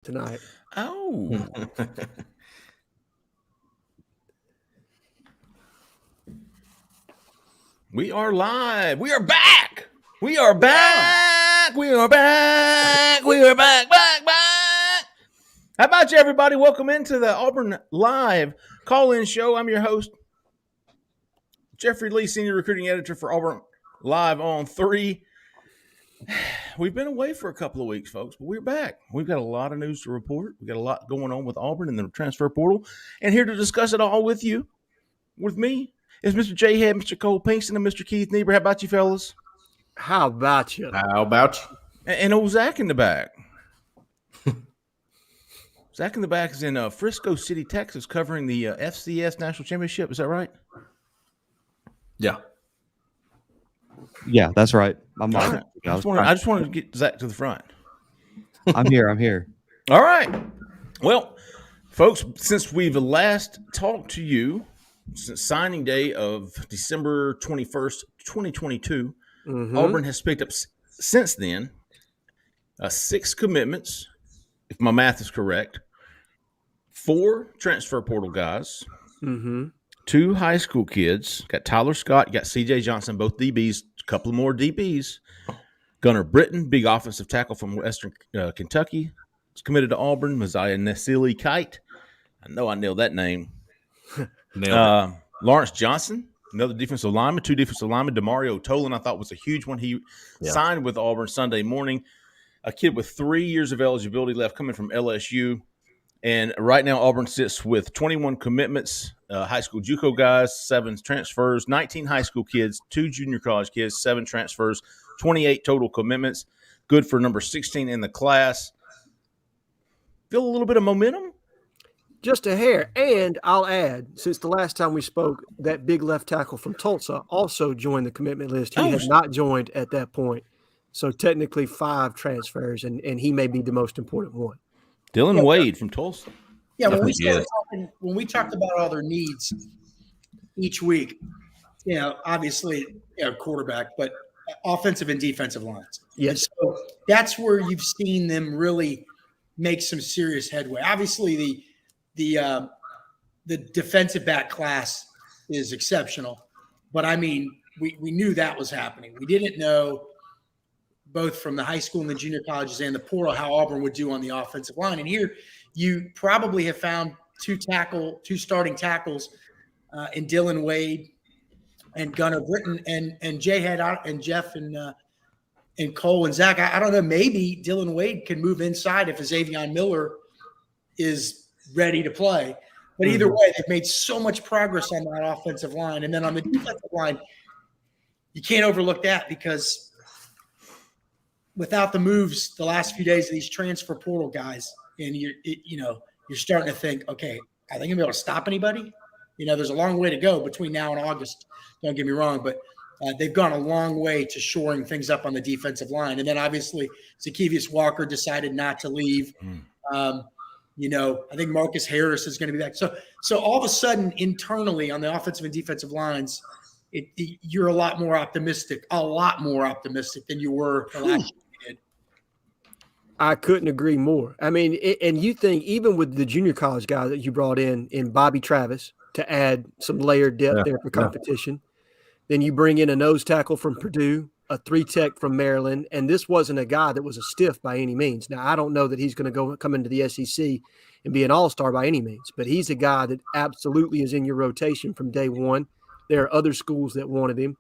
tonight. Oh. We are live. We are back. We are back. We are back. We are back. How about you, everybody? Welcome into the Auburn Live call-in show. I'm your host, Jeffrey Lee, Senior Recruiting Editor for Auburn Live on 3. We've been away for a couple of weeks, folks, but we're back. We've got a lot of news to report. We've got a lot going on with Auburn and the transfer portal. And here to discuss it all with you, with me, is Mr. Jhead, Mr. Cole Pinkston, and Mr. Keith Niebuhr. How about you, fellas? How about you? How about you? And old Zach in the back. Zach in the back is in Frisco City, Texas, covering the FCS National Championship. Is that right? Yeah. Yeah, that's right. I'm All right. I just wanted to get Zach to the front. I'm here. All right. Well, folks, since we've last talked to you, since signing day of December 21st, 2022, Auburn has picked up since then 6 commitments, if my math is correct, 4 transfer portal guys, 2 high school kids, got Tyler Scott, got C.J. Johnson, both DBs, a couple more DBs, Gunnar Britton, big offensive tackle from Western Kentucky, is committed to Auburn, Messiah Nesili Kite. I know I nailed that name. Lawrence Johnson, another defensive lineman, 2 defensive linemen. DeMario Tolan, I thought was a huge one. He signed with Auburn Sunday morning. A kid with 3 years of eligibility left coming from LSU. And right now Auburn sits with 21 commitments, high school JUCO guys, 7 transfers, 19 high school kids, 2 junior college kids, 7 transfers, 28 total commitments. Good for number 16 in the class. Feel a little bit of momentum? Just a hair. And I'll add, since the last time we spoke, that big left tackle from Tulsa also joined the commitment list. He had not joined at that point. So technically 5 transfers, and he may be the most important one. Dylan Wade from Tulsa. Yeah, when we talked about all their needs each week, obviously, quarterback, but offensive and defensive lines. Yes. And so that's where you've seen them really make some serious headway. Obviously, the defensive back class is exceptional, but I mean, we knew that was happening. We didn't know, both from the high school and the junior colleges and the portal, how Auburn would do on the offensive line. And here you probably have found 2 starting tackles in Dylan Wade and Gunnar Britton and Jhead and Jeff and Cole and Zach. I don't know, maybe Dylan Wade can move inside if Xavion Miller is ready to play. But either way, they've made so much progress on that offensive line. And then on the defensive line, you can't overlook that, because without the moves the last few days of these transfer portal guys, and you're starting to think, okay, are they going to be able to stop anybody? There's a long way to go between now and August. Don't get me wrong, but they've gone a long way to shoring things up on the defensive line. And then obviously Zacchaeus Walker decided not to leave. I think Marcus Harris is going to be back. So all of a sudden, internally on the offensive and defensive lines, you're a lot more optimistic than you were the last year. I couldn't agree more. I mean, and you think even with the junior college guy that you brought in Bobby Travis to add some layered depth there for competition, then you bring in a nose tackle from Purdue, a 3-tech from Maryland, and this wasn't a guy that was a stiff by any means. Now, I don't know that he's going to come into the SEC and be an all-star by any means, but he's a guy that absolutely is in your rotation from day one. There are other schools that wanted him.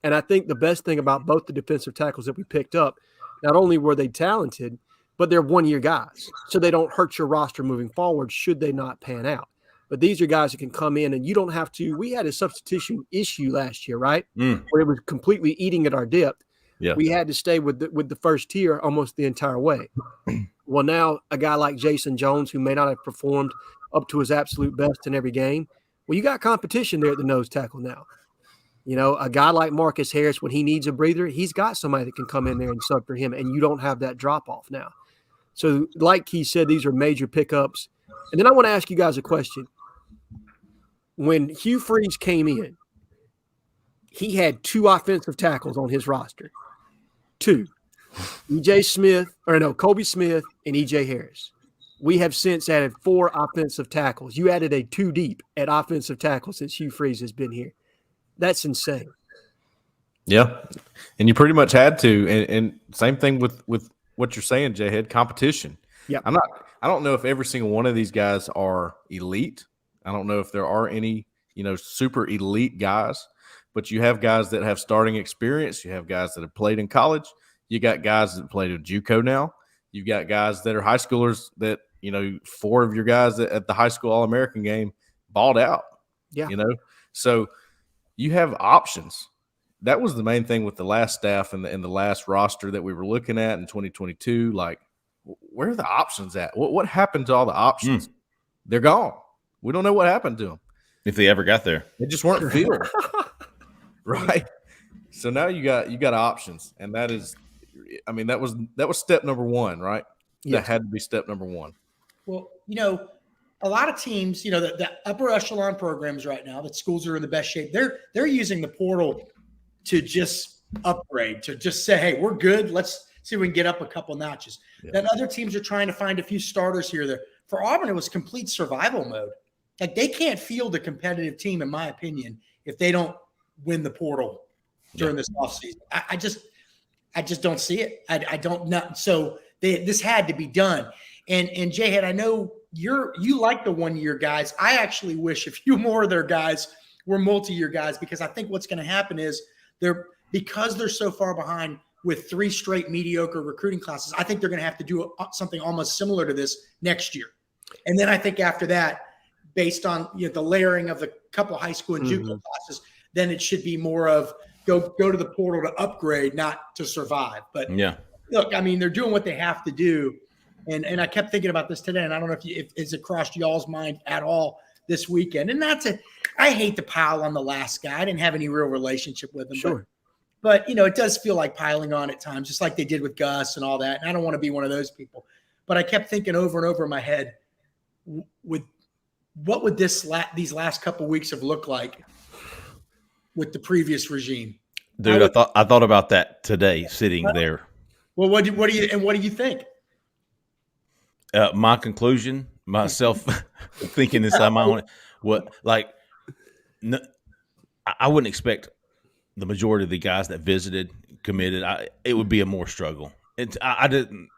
And I think the best thing about both the defensive tackles that we picked up, not only were they talented, but they're one-year guys, so they don't hurt your roster moving forward should they not pan out. But these are guys that can come in, and you don't have to – we had a substitution issue last year, right, where it was completely eating at our depth. Yeah. We had to stay with the first tier almost the entire way. Well, now a guy like Jason Jones, who may not have performed up to his absolute best in every game, well, you got competition there at the nose tackle now. A guy like Marcus Harris, when he needs a breather, he's got somebody that can come in there and sub for him, and you don't have that drop-off now. So like he said, these are major pickups. And then I want to ask you guys a question. When Hugh Freeze came in, he had 2 offensive tackles on his roster. 2. Colby Smith and E.J. Harris. we have since added 4 offensive tackles. You added a 2 deep at offensive tackle since Hugh Freeze has been here. That's insane. Yeah, and you pretty much had to. And same thing with what you're saying, Jhead, competition. Yeah, I don't know if every single one of these guys are elite. I don't know if there are any, super elite guys, but you have guys that have starting experience. You have guys that have played in college. You got guys that played at JUCO now. You've got guys that are high schoolers that, 4 of your guys at the high school All-American game balled out. Yeah. So you have options. That was the main thing with the last staff and the last roster that we were looking at in 2022. Like, where are the options at? What happened to all the options? They're gone. We don't know what happened to them. If they ever got there. They just weren't filled. Right. So now you got options. And that is, that was step number 1, right? Yes. That had to be step number 1. Well, a lot of teams, the upper echelon programs right now, that schools are in the best shape. They're using the portal to just upgrade, to just say, hey, we're good. Let's see if we can get up a couple notches. Yeah. Then other teams are trying to find a few starters here or there. For Auburn, it was complete survival mode. Like, they can't field a competitive team, in my opinion, if they don't win the portal during this offseason. I just don't see it. I don't know. So this had to be done. And Jhead, I know you like the 1-year guys. I actually wish a few more of their guys were multi-year guys, because I think what's going to happen is because they're so far behind with 3 straight mediocre recruiting classes, I think they're going to have to do something almost similar to this next year. And then I think after that, based on the layering of the couple high school and JUCO classes, then it should be more of go to the portal to upgrade, not to survive. But look, they're doing what they have to do. And I kept thinking about this today, and I don't know if it's crossed y'all's mind at all this weekend. And I hate to pile on the last guy. I didn't have any real relationship with him. Sure. But it does feel like piling on at times, just like they did with Gus and all that. And I don't want to be one of those people. But I kept thinking over and over in my head, what would these last couple of weeks have looked like with the previous regime? Dude, I thought about that today, sitting there. Well, what do you think? My conclusion, myself thinking inside my own, I wouldn't expect the majority of the guys that visited, committed. It would be a more struggle. I don't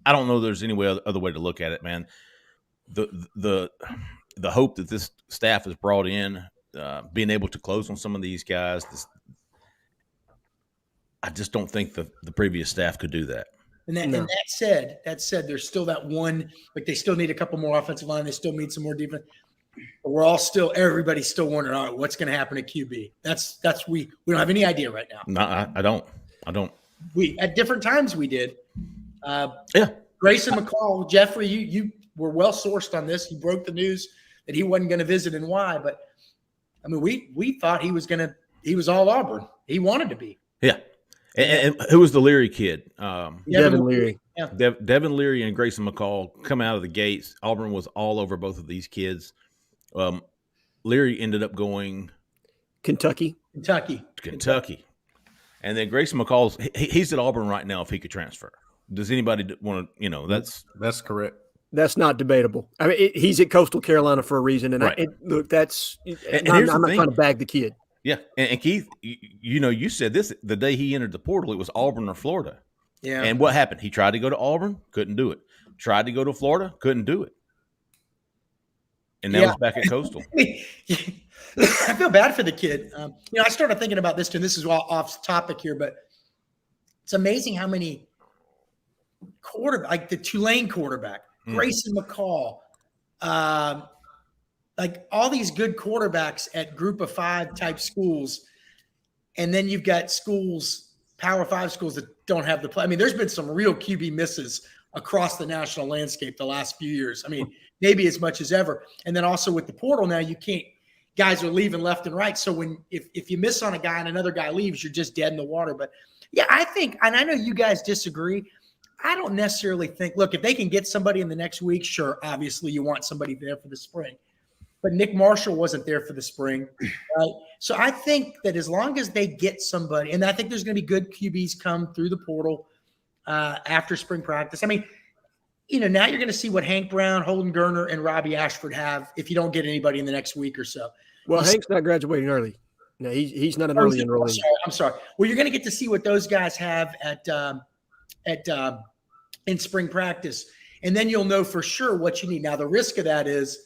know. There's any other way to look at it, man. The hope that this staff has brought in, being able to close on some of these guys, I just don't think the previous staff could do that. And that said, there's still that one, they still need a couple more offensive line. They still need some more defense. But everybody's still wondering, all right, what's going to happen at QB? We don't have any idea right now. No, I don't. We at different times we did. Grayson McCall, Jeffrey, you were well sourced on this. You broke the news that he wasn't going to visit and why. But we thought he was all Auburn. He wanted to be. Yeah. And who was the Leary kid? Devin Leary. Yeah. Devin Leary and Grayson McCall come out of the gates. Auburn was all over both of these kids. Leary ended up going Kentucky. And then Grayson McCall's he's at Auburn right now if he could transfer. Does anybody want to, that's correct. That's not debatable. He's at Coastal Carolina for a reason. And right. I'm not trying to bag the kid. Yeah. And Keith, you said this the day he entered the portal, it was Auburn or Florida. Yeah. And what happened? He tried to go to Auburn, couldn't do it. Tried to go to Florida, couldn't do it. And now he's back at Coastal. I feel bad for the kid. I started thinking about this too. And this is off topic here, but it's amazing how many the Tulane quarterback, Grayson McCall, all these good quarterbacks at Group of 5 type schools, and then you've got schools, Power 5 schools that don't have the play. There's been some real QB misses across the national landscape the last few years. Maybe as much as ever. And then also with the portal now, guys are leaving left and right. So if you miss on a guy and another guy leaves, you're just dead in the water. But yeah, I think, and I know you guys disagree, I don't necessarily think, look, if they can get somebody in the next week, sure, obviously you want somebody there for the spring. But Nick Marshall wasn't there for the spring, right? So I think that as long as they get somebody, and I think there's going to be good QBs come through the portal after spring practice. now you're going to see what Hank Brown, Holden Gerner, and Robbie Ashford have if you don't get anybody in the next week or so. Well, Hank's not graduating early. No, he's not an early enrollee. I'm sorry. Well, you're going to get to see what those guys have in spring practice, and then you'll know for sure what you need. Now, the risk of that is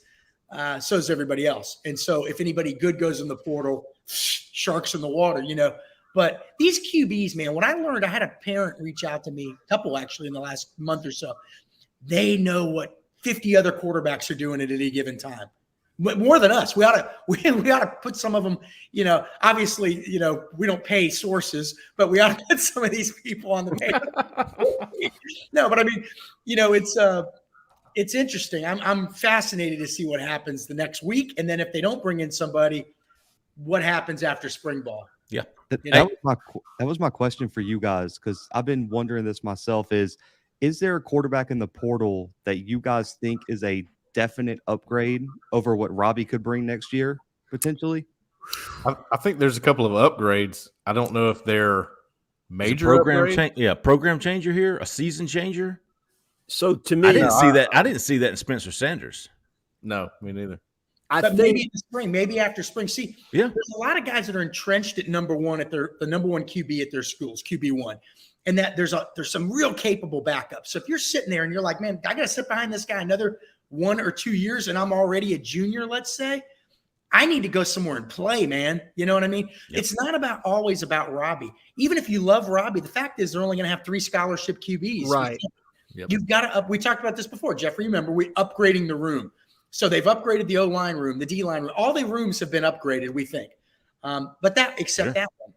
so is everybody else. And so if anybody good goes in the portal, sharks in the water, But these QBs, man, what I learned, I had a parent reach out to me, a couple actually in the last month or so. They know what 50 other quarterbacks are doing at any given time. More than us. We ought to put some of them, obviously, we don't pay sources, but we ought to put some of these people on the pay. No, but I mean, it's interesting. I'm fascinated to see what happens the next week. And then if they don't bring in somebody, what happens after spring ball? Yeah. That was my question for you guys, because I've been wondering this myself. Is there a quarterback in the portal that you guys think is a definite upgrade over what Robbie could bring next year, potentially? I think there's a couple of upgrades. I don't know if they're major program change. Yeah, program changer here, a season changer. So to me, I didn't see that. I didn't see that in Spencer Sanders. No, me neither. But maybe in the spring, maybe after spring. See, yeah, there's a lot of guys that are entrenched at number one at the number one QB at their schools, QB1, and that there's some real capable backups. So if you're sitting there and you're like, man, I got to sit behind this guy another 1 or 2 years, and I'm already a junior, let's say, I need to go somewhere and play, man. You know what I mean? Yep. It's not always about Robbie. Even if you love Robbie, the fact is they're only going to have 3 scholarship QBs. Right. Yep. You've got to we talked about this before, Jeffrey. Remember, we upgrading the room. So they've upgraded the O-line room, the D-line room. All the rooms have been upgraded, we think. But that one.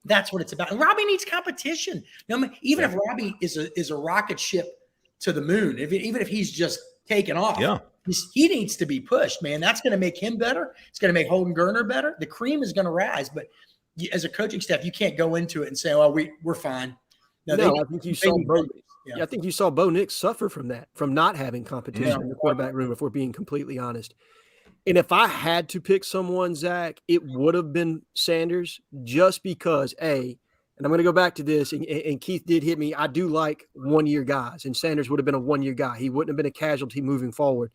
That's what it's about. And Robbie needs competition. Even if Robbie is a rocket ship to the moon, even if he's just taken off, he needs to be pushed, man. That's going to make him better. It's going to make Holden Gerner better. The cream is going to rise. But as a coaching staff, you can't go into it and say, "Oh, we're fine." I think you saw Bo. I think you saw Bo Nix suffer from that, from not having competition in the quarterback room, if we're being completely honest. And if I had to pick someone, Zach, it would have been Sanders, just because, and I'm going to go back to this, and Keith did hit me, I do like one-year guys, and Sanders would have been a one-year guy. He wouldn't have been a casualty moving forward.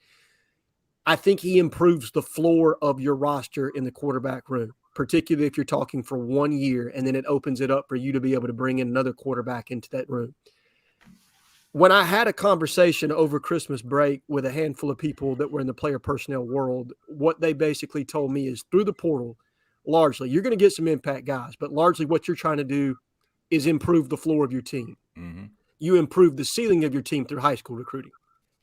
I think he improves the floor of your roster in the quarterback room, particularly if you're talking for 1 year, and then it opens it up for you to be able to bring in another quarterback into that room. When I had a conversation over Christmas break with a handful of people that were in the player personnel world, what they basically told me is through the portal, largely, you're going to get some impact guys, but largely what you're trying to do is improve the floor of your team. Mm-hmm. You improve the ceiling of your team through high school recruiting.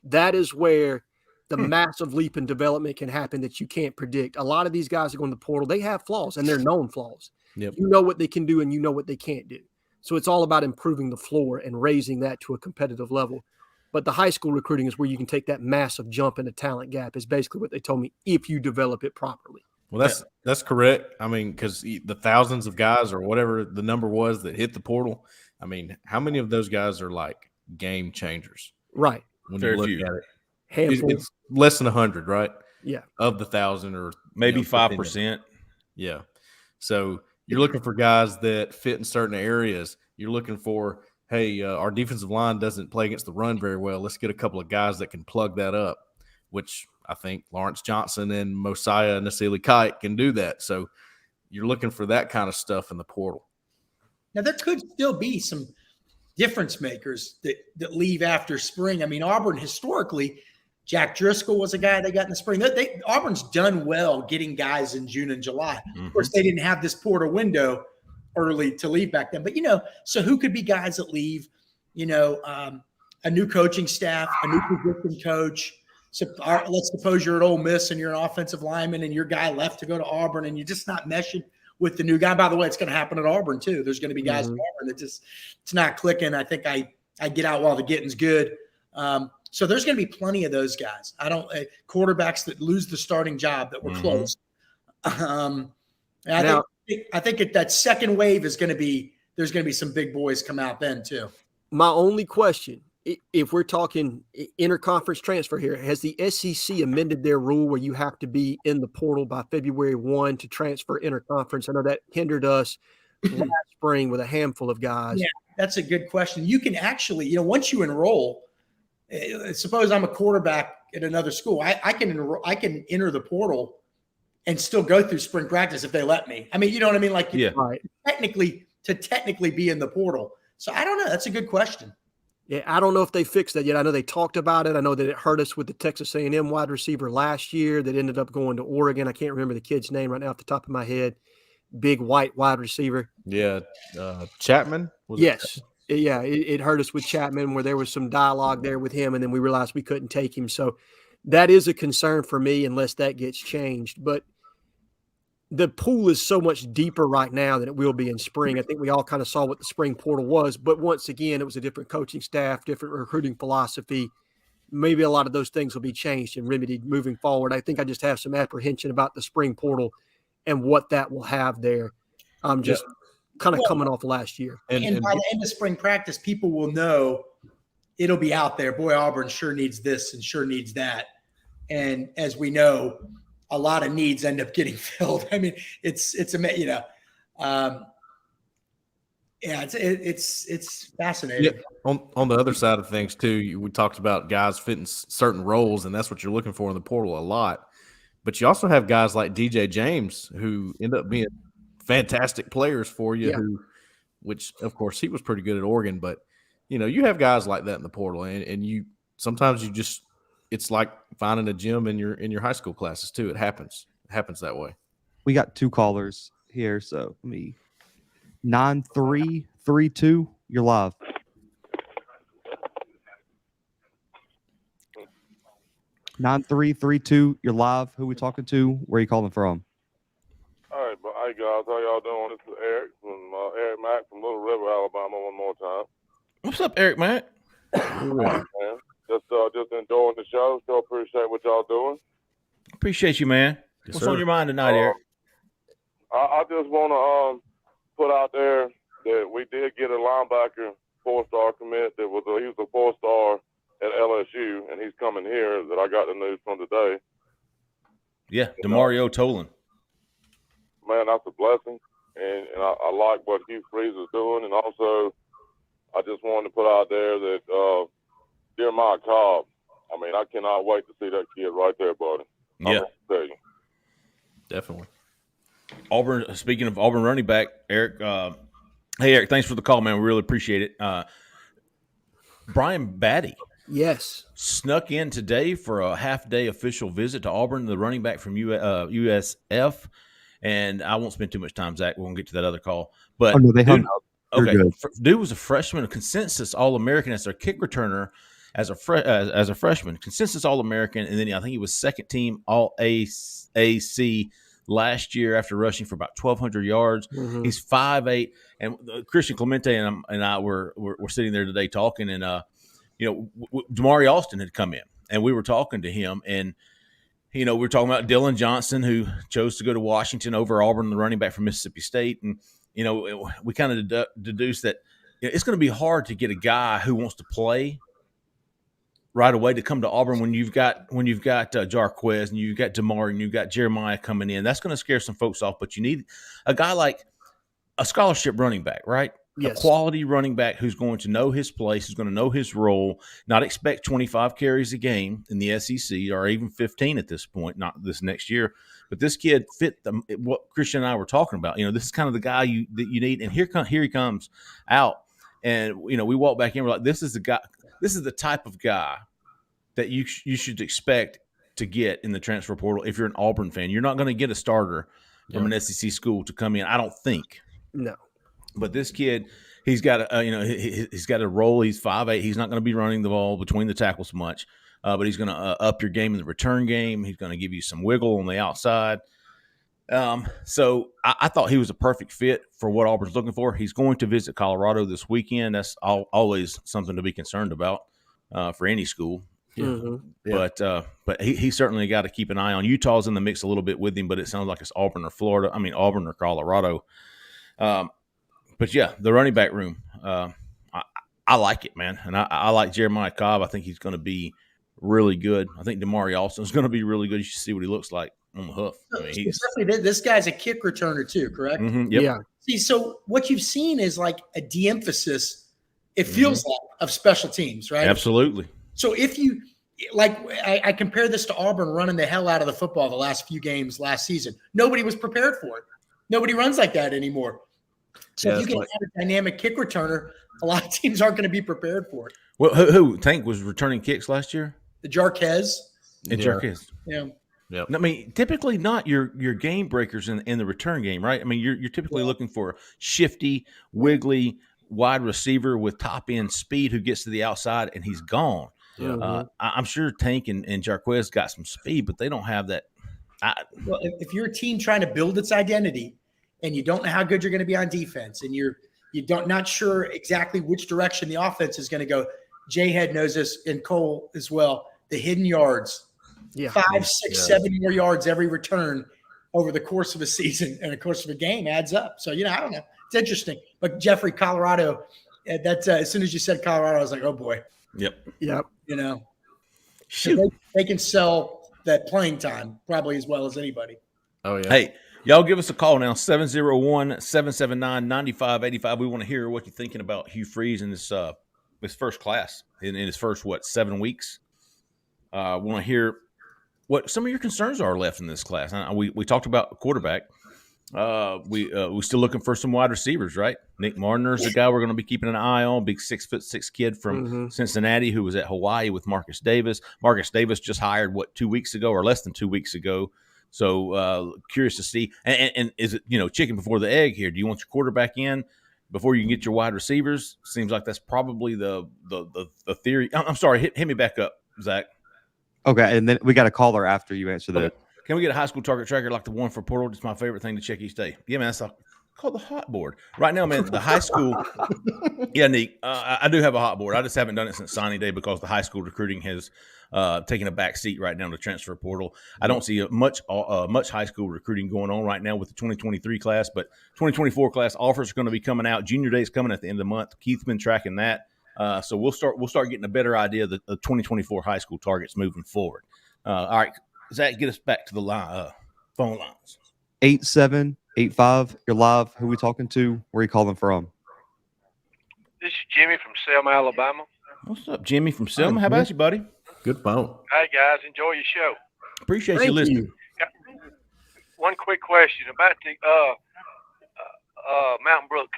That is where the massive leap in development can happen that you can't predict. A lot of these guys that go in the portal, they have flaws, and they're known flaws. Yep. You know what they can do, and you know what they can't do. So it's all about improving the floor and raising that to a competitive level. But the high school recruiting is where you can take that massive jump in the talent gap, is basically what they told me, if you develop it properly. Well, that's correct. I mean, because the thousands of guys or whatever the number was that hit the portal, I mean, how many of those guys are like game changers? Right. When you look at it. Handful. It's less than 100, right? Yeah. Of the 1,000 or maybe 5%. Yeah. So you're looking for guys that fit in certain areas. You're looking for, hey, our defensive line doesn't play against the run very well. Let's get a couple of guys that can plug that up, which I think Lawrence Johnson and Mosiah Nasili Kite can do that. So you're looking for that kind of stuff in the portal. Now, there could still be some difference makers that leave after spring. I mean, Auburn historically, Jack Driscoll was a guy they got in the spring. Auburn's done well getting guys in June and July. Mm-hmm. Of course, they didn't have this portal window early to leave back then. But, so who could be guys that leave, a new coaching staff, a new position coach. So let's suppose you're at Ole Miss and you're an offensive lineman and your guy left to go to Auburn and you're just not meshing with the new guy. By the way, it's going to happen at Auburn too. There's going to be guys at Auburn that it's not clicking. I think I get out while the getting's good. So there's going to be plenty of those guys. Quarterbacks that lose the starting job that were close. I think that second wave is going to be, there's going to be some big boys come out then too. My only question, if we're talking interconference transfer here, has the SEC amended their rule where you have to be in the portal by February 1 to transfer interconference? I know that hindered us last spring with a handful of guys. Yeah, that's a good question. You can actually, once you enroll, suppose I'm a quarterback at another school. I can enter the portal and still go through spring practice if they let me. I mean, you know what I mean? Like, technically be in the portal. So I don't know. That's a good question. Yeah, I don't know if they fixed that yet. I know they talked about it. I know that it hurt us with the Texas A&M wide receiver last year that ended up going to Oregon. I can't remember the kid's name right now off the top of my head. Big white wide receiver. Yeah, Chapman. Yes. Yeah, it hurt us with Chapman where there was some dialogue there with him, and then we realized we couldn't take him. So that is a concern for me unless that gets changed. But the pool is so much deeper right now than it will be in spring. I think we all kind of saw what the spring portal was, but once again, it was a different coaching staff, different recruiting philosophy. Maybe a lot of those things will be changed and remedied moving forward. I think I just have some apprehension about the spring portal and what that will have there. I'm just kind of coming off last year. And by the end of spring practice, people will know it'll be out there. Boy, Auburn sure needs this and sure needs that. And as we know, a lot of needs end up getting filled. I mean, it's fascinating. Yeah. On the other side of things too, we talked about guys fitting certain roles, and that's what you're looking for in the portal a lot. But you also have guys like DJ James who end up being fantastic players for you. Which of course he was pretty good at Oregon, but you have guys like that in the portal, and you sometimes it's like finding a gym in your high school classes too. It happens that way. We got 2 callers here, so let me 9332. You're live. 9332. You're live. Who we talking to? Where are you calling from? All right, but hey guys, how y'all doing? This is Eric Mack from Little River, Alabama. One more time. What's up, Eric Mack? Man. Just enjoying the show. Still appreciate what y'all doing. Appreciate you, man. Yes, What's sir. on your mind tonight, Eric? I just want to put out there that we did get a linebacker 4-star commit. He was a 4-star at LSU, and he's coming here. That I got the news from today. Yeah, DeMario Tolan. Man, that's a blessing, and I like what Hugh Freeze is doing, and also I just wanted to put out there that Jeremiah Cobb. I mean, I cannot wait to see that kid right there, buddy. Yeah, tell you. Definitely. Auburn. Speaking of Auburn running back, Eric. Hey, Eric. Thanks for the call, man. We really appreciate it. Brian Batty. Yes. Snuck in today for a half-day official visit to Auburn, the running back from USF. And I won't spend too much time, Zach. We're going to get to that other call. But they hung up. Okay, dude was a freshman, a consensus All-American as their kick returner as a freshman, consensus All-American, and then I think he was second team All-AAC last year after rushing for about 1,200 yards. Mm-hmm. He's 5'8", and Christian Clemente and I were sitting there today talking, and Damari Alston had come in, and we were talking to him, and we were talking about Dylan Johnson, who chose to go to Washington over Auburn, the running back from Mississippi State, and we kind of deduced that it's going to be hard to get a guy who wants to play right away to come to Auburn when you've got Jarquez and you've got Damari and you've got Jeremiah coming in. That's going to scare some folks off, but you need a guy like a scholarship running back, right? Yes. A quality running back who's going to know his place, who's going to know his role, not expect 25 carries a game in the SEC or even 15 at this point, not this next year. But this kid fit what Christian and I were talking about. This is kind of the guy that you need. And here he comes out. And, we walk back in. We're like, this is the guy. This is the type of guy that you should expect to get in the transfer portal if you're an Auburn fan. You're not going to get a starter from an SEC school to come in, I don't think. No. But this kid, he's got he's got a role. He's 5'8". He's not going to be running the ball between the tackles much, but he's going to up your game in the return game. He's going to give you some wiggle on the outside. So I thought he was a perfect fit for what Auburn's looking for. He's going to visit Colorado this weekend. That's always something to be concerned about for any school. Yeah. Mm-hmm. Yeah. But he certainly got to keep an eye on. Utah's in the mix a little bit with him, but it sounds like it's Auburn or Colorado. But yeah, the running back room, I like it, man. And I like Jeremiah Cobb. I think he's going to be really good. I think Damari Alston is going to be really good. You should see what he looks like on the hoof. I mean, this guy's a kick returner too, correct? Mm-hmm, yep. Yeah. See, so what you've seen is like a de-emphasis, it feels like, of special teams, right? Absolutely. So if you like, I compare this to Auburn running the hell out of the football the last few games last season. Nobody was prepared for it. Nobody runs like that anymore. So if you can have a dynamic kick returner, a lot of teams aren't going to be prepared for it. Well, who Tank was returning kicks last year? The Jarquez. Jarquez. Yeah. Yep. I mean, typically not your game breakers in the return game, right? I mean, you're typically looking for a shifty, wiggly wide receiver with top end speed who gets to the outside and he's gone. Yeah. I'm sure Tank and Jarquez got some speed, but they don't have that. Well, if you're a team trying to build its identity and you don't know how good you're going to be on defense and you're not sure exactly which direction the offense is going to go, Jhead knows this and Cole as well. The hidden yards, 5, 6, 7 more yards every return over the course of a season and the course of a game adds up. So, I don't know. It's interesting. But Jeffrey, Colorado, that's as soon as you said Colorado, I was like, oh boy. Yep. Shoot. They can sell that playing time probably as well as anybody. Oh, yeah. Hey, y'all give us a call now, 701-779-9585. We want to hear what you're thinking about Hugh Freeze in this first class, in his first, 7 weeks. We want to hear what some of your concerns are left in this class. We talked about quarterback. We're still looking for some wide receivers, right? Nick Martiner's the guy we're going to be keeping an eye on. Big 6'6" kid from Cincinnati who was at Hawaii with Marcus Davis. Marcus Davis just hired 2 weeks ago or less than 2 weeks ago. So curious to see. And is it chicken before the egg here? Do you want your quarterback in before you can get your wide receivers? Seems like that's probably the theory. I'm sorry. Hit me back up, Zach. Okay, and then we got a caller after you answer that. Okay. Can we get a high school target tracker like the one for Portal? It's my favorite thing to check each day. Yeah, man, that's called the hot board. Right now, man, the high school. Yeah, Nick, I do have a hot board. I just haven't done it since signing day because the high school recruiting has taken a back seat right now to transfer portal. I don't see much high school recruiting going on right now with the 2023 class, but 2024 class offers are going to be coming out. Junior Day is coming at the end of the month. Keith's been tracking that. So we'll start getting a better idea of the 2024 high school targets moving forward. All right, Zach, get us back to the phone lines. 8785. You're live. Who we talking to? Where are you calling from? This is Jimmy from Selma, Alabama. What's up, Jimmy from Selma? How about you, buddy? Good phone. Hey guys, enjoy your show. Appreciate you listening. One quick question about the Mountain Brook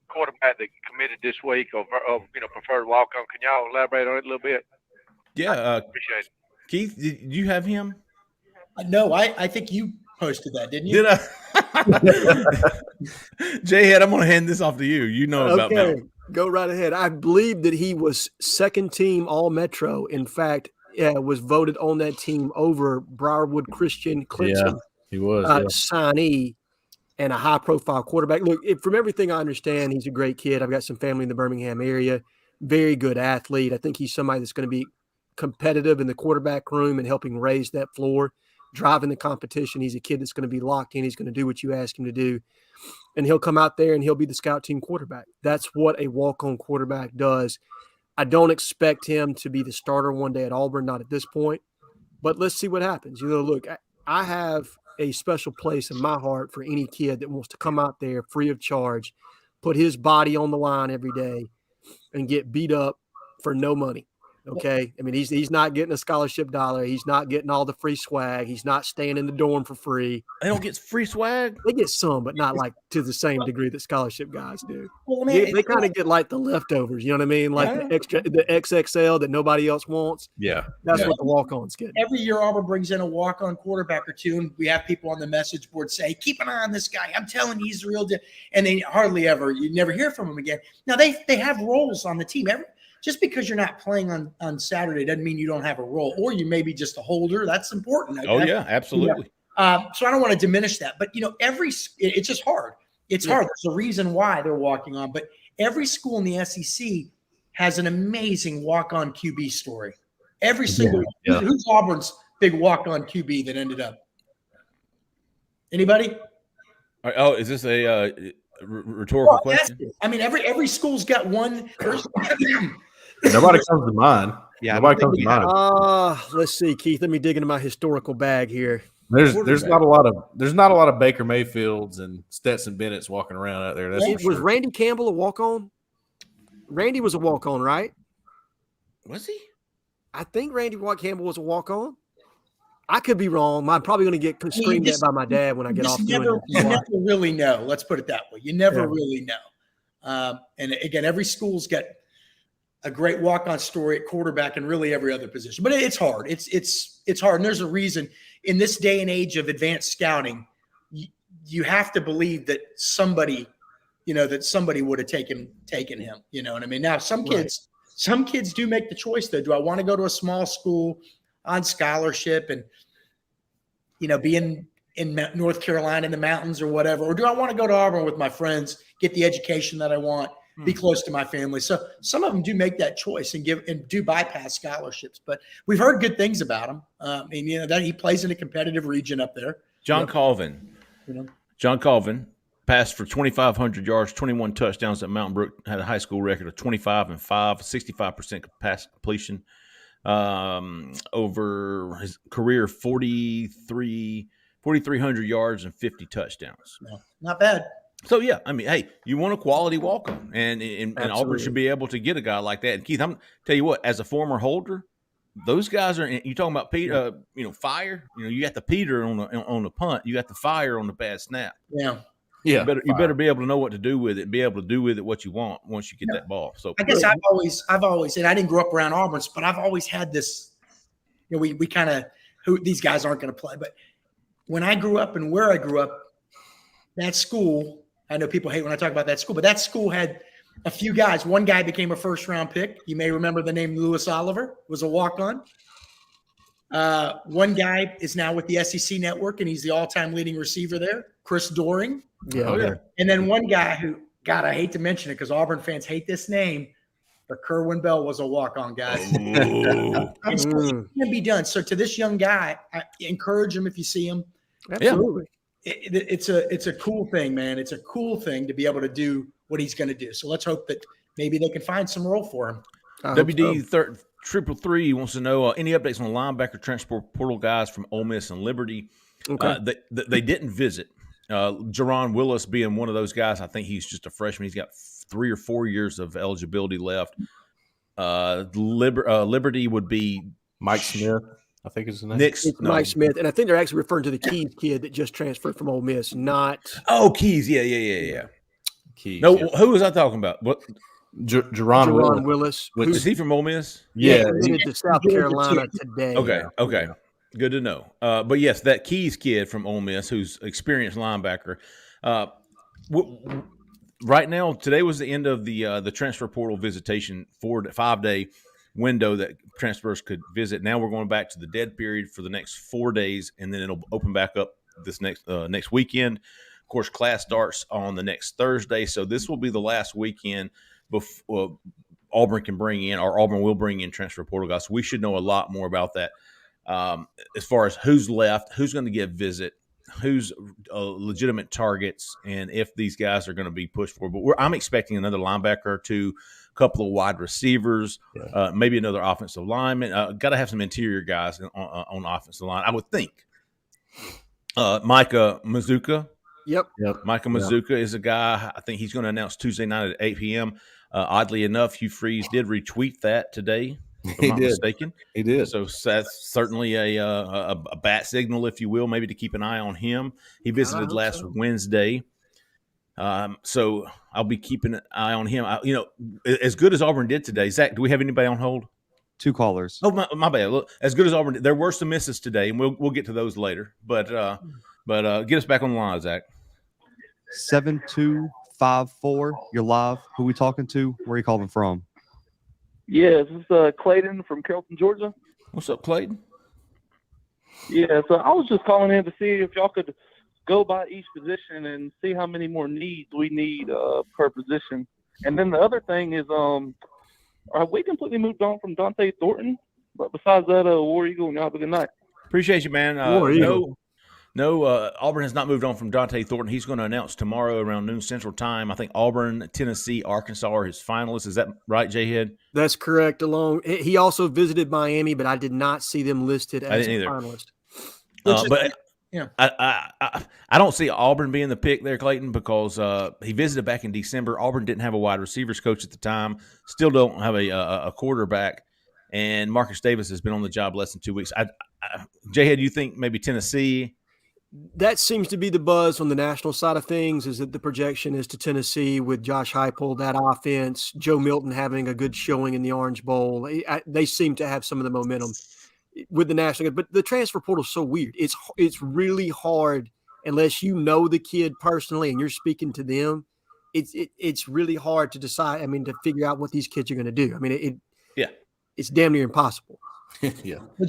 quarterback that committed this week or preferred walk on. Can y'all elaborate on it a little bit? Yeah, appreciate it. Keith, did you have him? No, I think you posted that, didn't Did you? I? Jhead, I'm going to hand this off to you. You know about Mountain. Go right ahead. I believe that he was second team All Metro. In fact, was voted on that team over Briarwood Christian Clemson. Yeah, he was. Signee and a high-profile quarterback. Look, from everything I understand, he's a great kid. I've got some family in the Birmingham area. Very good athlete. I think he's somebody that's going to be competitive in the quarterback room and helping raise that floor, driving the competition. He's a kid that's going to be locked in. He's going to do what you ask him to do. And he'll come out there and he'll be the scout team quarterback. That's what a walk-on quarterback does. I don't expect him to be the starter one day at Auburn, not at this point. But let's see what happens. Look, I have a special place in my heart for any kid that wants to come out there free of charge, put his body on the line every day, and get beat up for no money. Okay. I mean, he's not getting a scholarship dollar. He's not getting all the free swag. He's not staying in the dorm for free. They don't get free swag. They get some, but not like to the same degree that scholarship guys do. Well, man, they kind of get like the leftovers. You know what I mean? Like the XXL that nobody else wants. Yeah. That's what the walk-ons get. Every year Auburn brings in a walk-on quarterback or two, and we have people on the message board say, keep an eye on this guy. I'm telling you, he's the real deal. And they you never hear from him again. Now, they have roles on the team. Just because you're not playing on Saturday doesn't mean you don't have a role, or you may be just a holder. That's important. Oh, yeah, absolutely. Yeah. So I don't want to diminish that. But, it's just hard. It's hard. There's a reason why they're walking on. But every school in the SEC has an amazing walk-on QB story. Every single Who's Auburn's big walk-on QB that ended up? Anybody? Oh, is this a rhetorical question? I mean, every school's got one. Nobody comes to mind. Yeah, nobody comes to mind. Let's see, Keith. Let me dig into my historical bag here. There's not a lot of Baker Mayfields and Stetson Bennett's walking around out there. Was Randy Campbell a walk-on? Randy was a walk-on, right? Was he? I think Randy White Campbell was a walk-on. I could be wrong. I'm probably going to get screamed at by my dad when I get off doing You this. never really know. Let's put it that way. You never really know. And again, every school's got a great walk-on story at quarterback and really every other position. But it's hard. It's hard. And there's a reason. In this day and age of advanced scouting, you have to believe that somebody would have taken him. You know what I mean? Now, some kids do make the choice, though. Do I want to go to a small school on scholarship and, be in North Carolina in the mountains or whatever? Or do I want to go to Auburn with my friends, get the education that I want, be close to my family? So some of them do make that choice and do bypass scholarships. But we've heard good things about him. That he plays in a competitive region up there. John Colvin. John Colvin passed for 2,500 yards, 21 touchdowns at Mountain Brook, had a high school record of 25-5, 65% pass completion. Over his career, 4,300 yards and 50 touchdowns. No, not bad. So, yeah, hey, you want a quality walk-on, and Auburn should be able to get a guy like that. And, Keith, I'm tell you what, as a former holder, those guys are – you talking about fire? You got the Peter on the punt. You got the fire on the bad snap. Yeah. Yeah, you better be able to know what to do with it, be able to do with it what you want once you get that ball. So I guess I've always, and I didn't grow up around Auburn, but I've always had this. We kind of these guys aren't going to play, but when I grew up and where I grew up, that school. I know people hate when I talk about that school, but that school had a few guys. One guy became a first-round pick. You may remember the name Lewis Oliver, was a walk-on. One guy is now with the SEC network, and he's the all-time leading receiver there, Chris Doring. Yeah. And then one guy who, God, I hate to mention it because Auburn fans hate this name, but Kerwin Bell was a walk-on guy. And so it can be done. So to this young guy, I encourage him if you see him. Absolutely. It's a cool thing, man. It's a cool thing to be able to do what he's going to do. So let's hope that maybe they can find some role for him. WD 333 wants to know any updates on linebacker transfer portal guys from Ole Miss and Liberty. Okay. They didn't visit. Jerron Willis being one of those guys. I think he's just a freshman. He's got 3 or 4 years of eligibility left. Liberty would be Mike Smith, I think is his name. Mike Smith, and I think they're actually referring to the Keys kid that just transferred from Ole Miss. Not Keys. Yeah. Keys. No, who was I talking about? What? Jerron Willis. Is he from Ole Miss? Yeah, he went to South Carolina today. Okay. Good to know. But yes, that Keys kid from Ole Miss, who's experienced linebacker. Right now, today was the end of the transfer portal visitation 5-day window that transfers could visit. Now we're going back to the dead period for the next 4 days, and then it'll open back up this next weekend. Of course, class starts on the next Thursday, so this will be the last weekend before Auburn can bring in, or Auburn will bring in transfer portal guys. So we should know a lot more about that. As far as who's left, who's going to get visit, who's legitimate targets, and if these guys are going to be pushed for. But I'm expecting another linebacker or two, a couple of wide receivers, maybe another offensive lineman. Got to have some interior guys on the offensive line, I would think. Micah Mazuka. Yep. Micah Mazuka is a guy. I think he's going to announce Tuesday night at 8 p.m. Oddly enough, Hugh Freeze did retweet that today. If I'm not mistaken. He did. So that's certainly a bat signal, if you will, maybe to keep an eye on him. He visited last Wednesday. So I'll be keeping an eye on him. As good as Auburn did today. Zach, do we have anybody on hold? 2 callers. Oh, my bad. Look, as good as Auburn did, there were some misses today, and we'll get to those later. But get us back on the line, Zach. 7254. You're live. Who we talking to? Where are you calling from? Yeah, this is Clayton from Carrollton, Georgia. What's up, Clayton? Yeah, so I was just calling in to see if y'all could go by each position and see how many more needs we need per position. And then the other thing is, have we completely moved on from Dante Thornton? But besides that, War Eagle, and y'all have a good night. Appreciate you, man. No, Auburn has not moved on from Dante Thornton. He's going to announce tomorrow around noon Central Time. I think Auburn, Tennessee, Arkansas are his finalists. Is that right, Jhead? That's correct. He also visited Miami, but I did not see them listed as a finalist. I don't see Auburn being the pick there, Clayton, because he visited back in December. Auburn didn't have a wide receivers coach at the time. Still don't have a quarterback. and Marcus Davis has been on the job less than 2 weeks. Jhead, do you think maybe Tennessee? That seems to be the buzz on the national side of things, is that the projection is to Tennessee with Josh Heupel, that offense, Joe Milton having a good showing in the Orange Bowl. They seem to have some of the momentum with the national. But the transfer portal is so weird. It's really hard unless you know the kid personally and you're speaking to them. It's really hard to decide. I mean, to figure out what these kids are going to do. I mean, it's damn near impossible. Yeah. Well,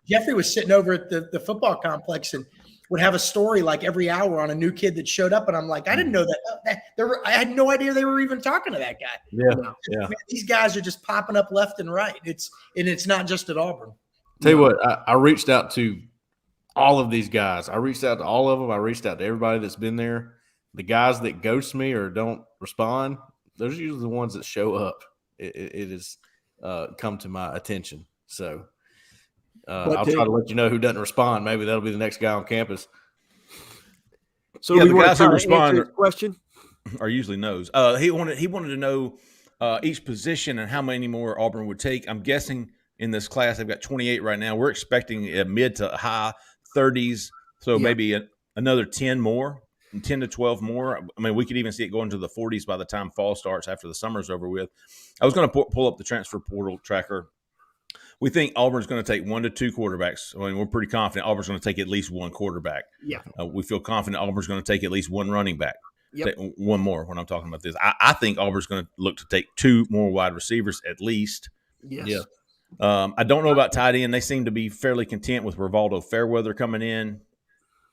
Jeffrey was sitting over at the football complex and would have a story like every hour on a new kid that showed up, and I'm like, I didn't know that. I had no idea they were even talking to that guy. Yeah, yeah. Man, these guys are just popping up left and right. It's not just at Auburn. Tell you what, I reached out to all of these guys. I reached out to all of them. I reached out to everybody that's been there. The guys that ghost me or don't respond, those are usually the ones that show up. It has come to my attention. So I'll try to let you know who doesn't respond. Maybe that'll be the next guy on campus. So the guys who respond question are usually no's. He wanted to know each position and how many more Auburn would take. I'm guessing in this class they've got 28 right now. We're expecting a mid to high 30s, so maybe another 10 more, 10 to 12 more. I mean, we could even see it going to the 40s by the time fall starts after the summer's over with. I was going to pull up the transfer portal tracker. We think Auburn's going to take 1 to 2 quarterbacks. I mean, we're pretty confident Auburn's going to take at least one quarterback. Yeah. We feel confident Auburn's going to take at least one running back. Yep. One more when I'm talking about this. I think Auburn's going to look to take 2 more wide receivers at least. Yes. Yeah. I don't know about tight end. They seem to be fairly content with Rivaldo Fairweather coming in.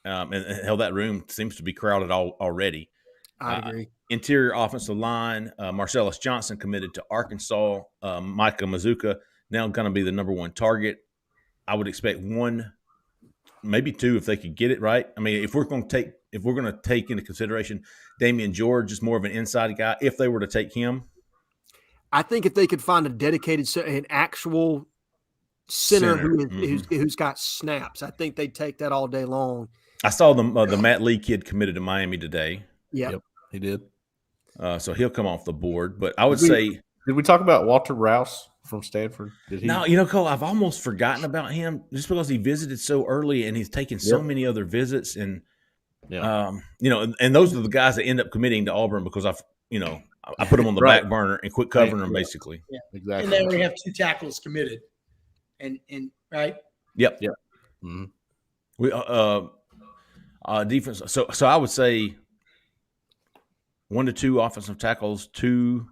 And hell, that room seems to be crowded already. I agree. Interior offensive line, Marcellus Johnson committed to Arkansas. Micah Mazuka now going to be the number 1 target. I would expect 1, maybe 2 if they could get it right. I mean, if we're going to take into consideration Damian George is more of an inside guy, if they were to take him, I think if they could find a dedicated, an actual center who's got snaps, I think they'd take that all day long. I saw the Matt Lee kid committed to Miami today. Yep, he did. So he'll come off the board. But I would say, did we talk about Walter Rouse from Stanford? Did he? No, Cole, I've almost forgotten about him just because he visited so early and he's taken so many other visits. And, and those are the guys that end up committing to Auburn because I put them on the back burner and quit covering them basically. Yeah, exactly. And then we have 2 tackles committed. And right? Yep. Yep. Mm-hmm. We defense. So I would say 1 to 2 offensive tackles, 2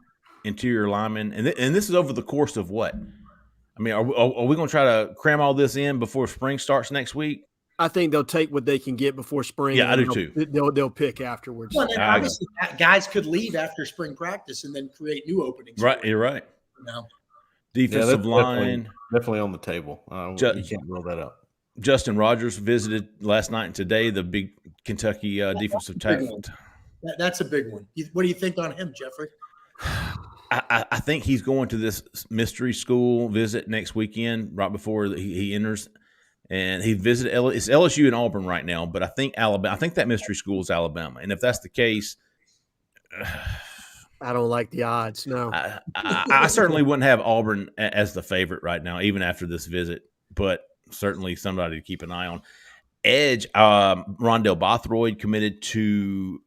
interior linemen, and this is over the course of what? I mean, are we going to try to cram all this in before spring starts next week? I think they'll take what they can get before spring. Yeah, I do too. They'll pick afterwards. Well, then obviously, guys could leave after spring practice and then create new openings. Right, you're right. Defensive line definitely on the table. You can't roll that up. Justin Rogers visited last night and today, the big Kentucky defensive tackle. That's a big one. What do you think on him, Jeffrey? I think he's going to this mystery school visit next weekend, right before he enters. And he visited it's LSU and Auburn right now, but I think Alabama. I think that mystery school is Alabama. And if that's the case, I don't like the odds. No, I certainly wouldn't have Auburn as the favorite right now, even after this visit. But certainly somebody to keep an eye on. Edge, Rondell Bothroyd committed to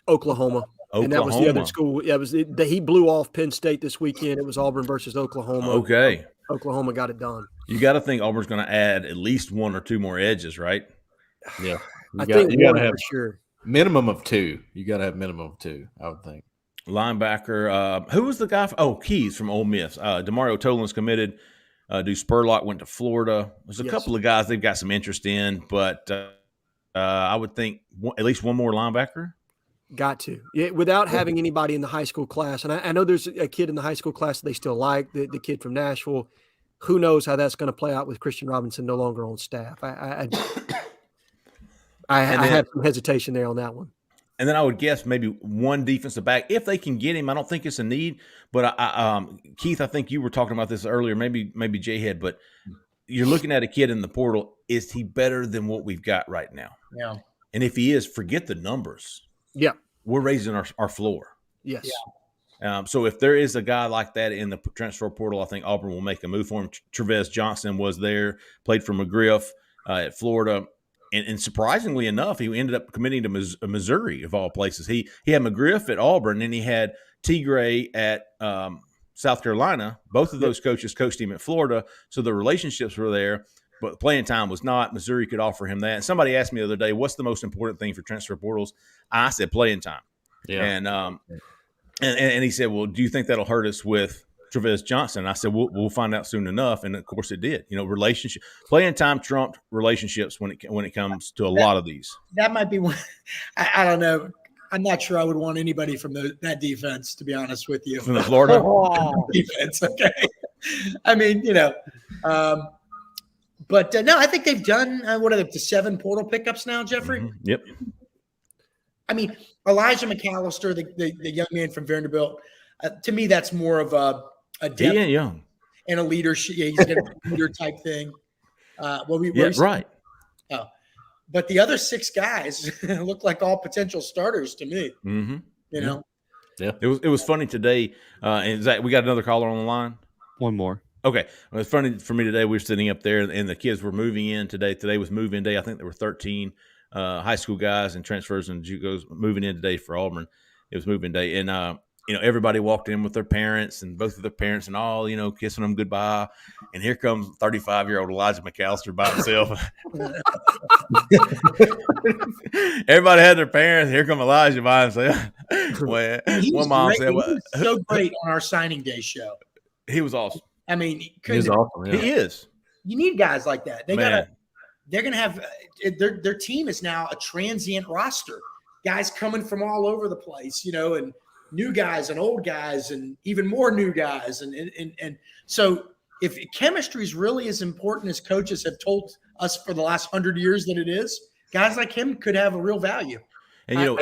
Oklahoma. And that was the other school. Yeah, he blew off Penn State this weekend. It was Auburn versus Oklahoma. Okay. Oklahoma got it done. You got to think Auburn's going to add at least 1 or 2 more edges, right? Yeah. I think you got to have sure minimum of 2. You got to have minimum of 2, I would think. Linebacker. Who was the guy? Keys from Ole Miss. Demario Tolan's committed. Dude Spurlock went to Florida. There's a couple of guys they've got some interest in, but I would think at least 1 more linebacker. Got to. Yeah, without having anybody in the high school class. And I know there's a kid in the high school class that they still like, the kid from Nashville. Who knows how that's going to play out with Christian Robinson no longer on staff. I have some hesitation there on that one. And then I would guess maybe 1 defensive back if they can get him. I don't think it's a need, but Keith, I think you were talking about this earlier, maybe Jhead, but you're looking at a kid in the portal. Is he better than what we've got right now? Yeah. And if he is, forget the numbers. Yeah. We're raising our floor. Yes. So if there is a guy like that in the transfer portal, I think Auburn will make a move for him. Trevez Johnson was there, played for McGriff at Florida. And surprisingly enough, he ended up committing to Missouri, of all places. He had McGriff at Auburn, and he had Tigray at South Carolina. Both of those coaches coached him at Florida, so the relationships were there, but playing time was not. Missouri could offer him that. And somebody asked me the other day, what's the most important thing for transfer portals? I said playing time. Yeah. And he said, well, do you think that'll hurt us with Trevez Johnson? And I said, we'll find out soon enough. And of course it did. Relationship, playing time trumped relationships when it comes to a lot of these. That might be one. I don't know. I'm not sure I would want anybody from that defense, to be honest with you. From the Florida defense, okay. I mean, but no, I think they've done what are the 7 portal pickups now, Jeffrey? Mm-hmm. Yep. I mean, Elijah McAllister, the young man from Vanderbilt, to me, that's more of a depth young and a leadership. Yeah, he's got a leader type thing. Right. Oh, but the other 6 guys look like all potential starters to me. Mm-hmm. Yeah. It was funny today. And Zach, we got another caller on the line. One more. Okay. It was funny for me today. We were sitting up there, and the kids were moving in today. Today was move-in day. I think there were 13 high school guys and transfers and JUCOs moving in today for Auburn. It was moving day, and everybody walked in with their parents and both of their parents and all, kissing them goodbye. And here comes 35-year-old Elijah McAllister by himself. Everybody had their parents. Here come Elijah by himself. Well, one mom said, he was so great on our signing day show. He was awesome. I mean, he was awesome. Yeah. He is. You need guys like that. They're going to have their team is now a transient roster. Guys coming from all over the place, and new guys and old guys and even more new guys. And so if chemistry is really as important as coaches have told us for the last 100 years that it is, guys like him could have a real value. And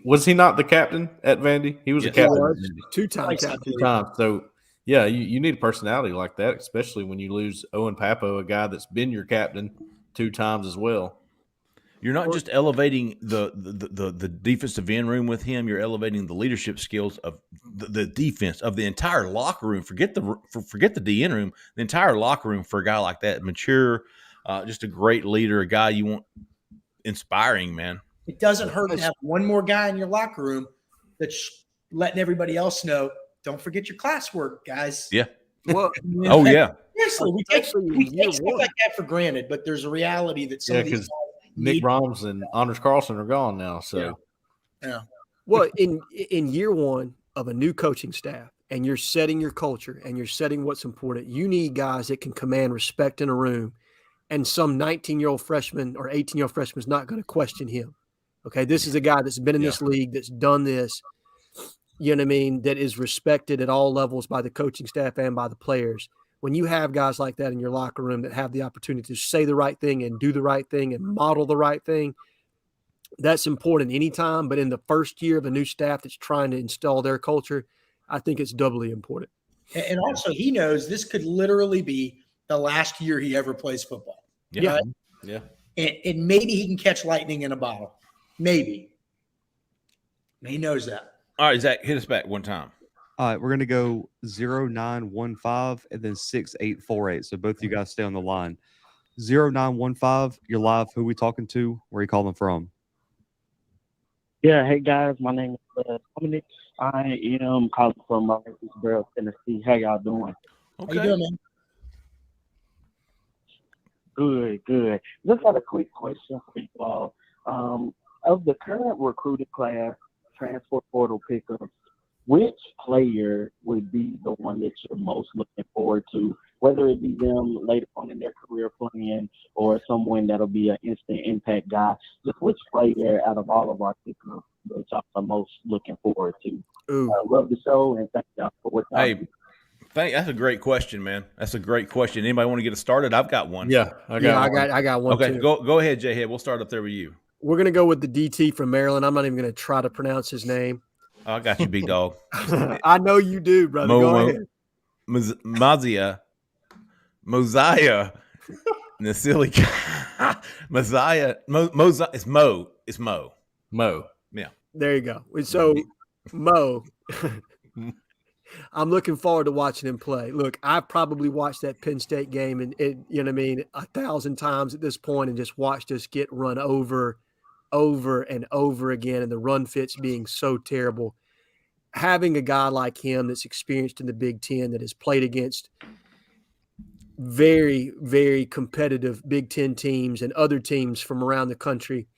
was he not the captain at Vandy? He was a captain. Two-time captain. 2 times. So yeah, you need a personality like that, especially when you lose Owen Papo, a guy that's been your captain 2 times as well. You're not just elevating the defensive end room with him. You're elevating the leadership skills of the defense of the entire locker room. Forget the D end room. The entire locker room for a guy like that, mature, just a great leader, a guy you want inspiring, man. It doesn't hurt to have one more guy in your locker room that's letting everybody else know. Don't forget your classwork, guys. Yeah. Well, oh yeah. Seriously, we take stuff like that for granted, but there's a reality that some of these guys Nick Brahms and Anders Carlson are gone now. So, yeah. Well, in year one of a new coaching staff, and you're setting your culture and you're setting what's important, you need guys that can command respect in a room, and some 19-year-old freshman or 18-year-old freshman is not going to question him. Okay, this is a guy that's been in this league, that's done this. You know what I mean? That is respected at all levels by the coaching staff and by the players. When you have guys like that in your locker room that have the opportunity to say the right thing and do the right thing and model the right thing, that's important anytime. But in the first year of a new staff that's trying to install their culture, I think it's doubly important. And also, he knows this could literally be the last year he ever plays football. Yeah. Right? Yeah. And maybe he can catch lightning in a bottle. Maybe. He knows that. All right, Zach, hit us back one time. All right, we're going to go 0915 and then 6848. So both of you guys stay on the line. 0915, you're live. Who we talking to? Where are you calling from? Yeah, hey guys, my name is Dominic. I am calling from Murfreesboro, Tennessee. How y'all doing? Okay. How you doing, man? Good. Just got a quick question for you all. Of the current recruited class, transfer portal pickups, which player would be the one that you're most looking forward to, whether it be them later on in their career playing or someone that'll be an instant impact guy? Just which player out of all of our pickups that y'all are most looking forward to? I love the show, and thank y'all for what y'all do. That's a great question, man. That's a great question. Anybody want to get it started? I've got one. Yeah, I got one. Okay, too. go ahead, Jhead. We'll start up there with you. We're going to go with the DT from Maryland. I'm not even going to try to pronounce his name. I got you, big dog. I know you do, brother. Go ahead. Mosiah, Nasili, Mosiah, it's Mo. It's Mo. Mo. Yeah. There you go. So Mo, I'm looking forward to watching him play. Look, I've probably watched that Penn State game and you know what I mean, 1,000 times at this point, and just watched us get run over and over again, and the run fits being so terrible. Having a guy like him that's experienced in the Big Ten, that has played against very, very competitive Big Ten teams and other teams from around the country.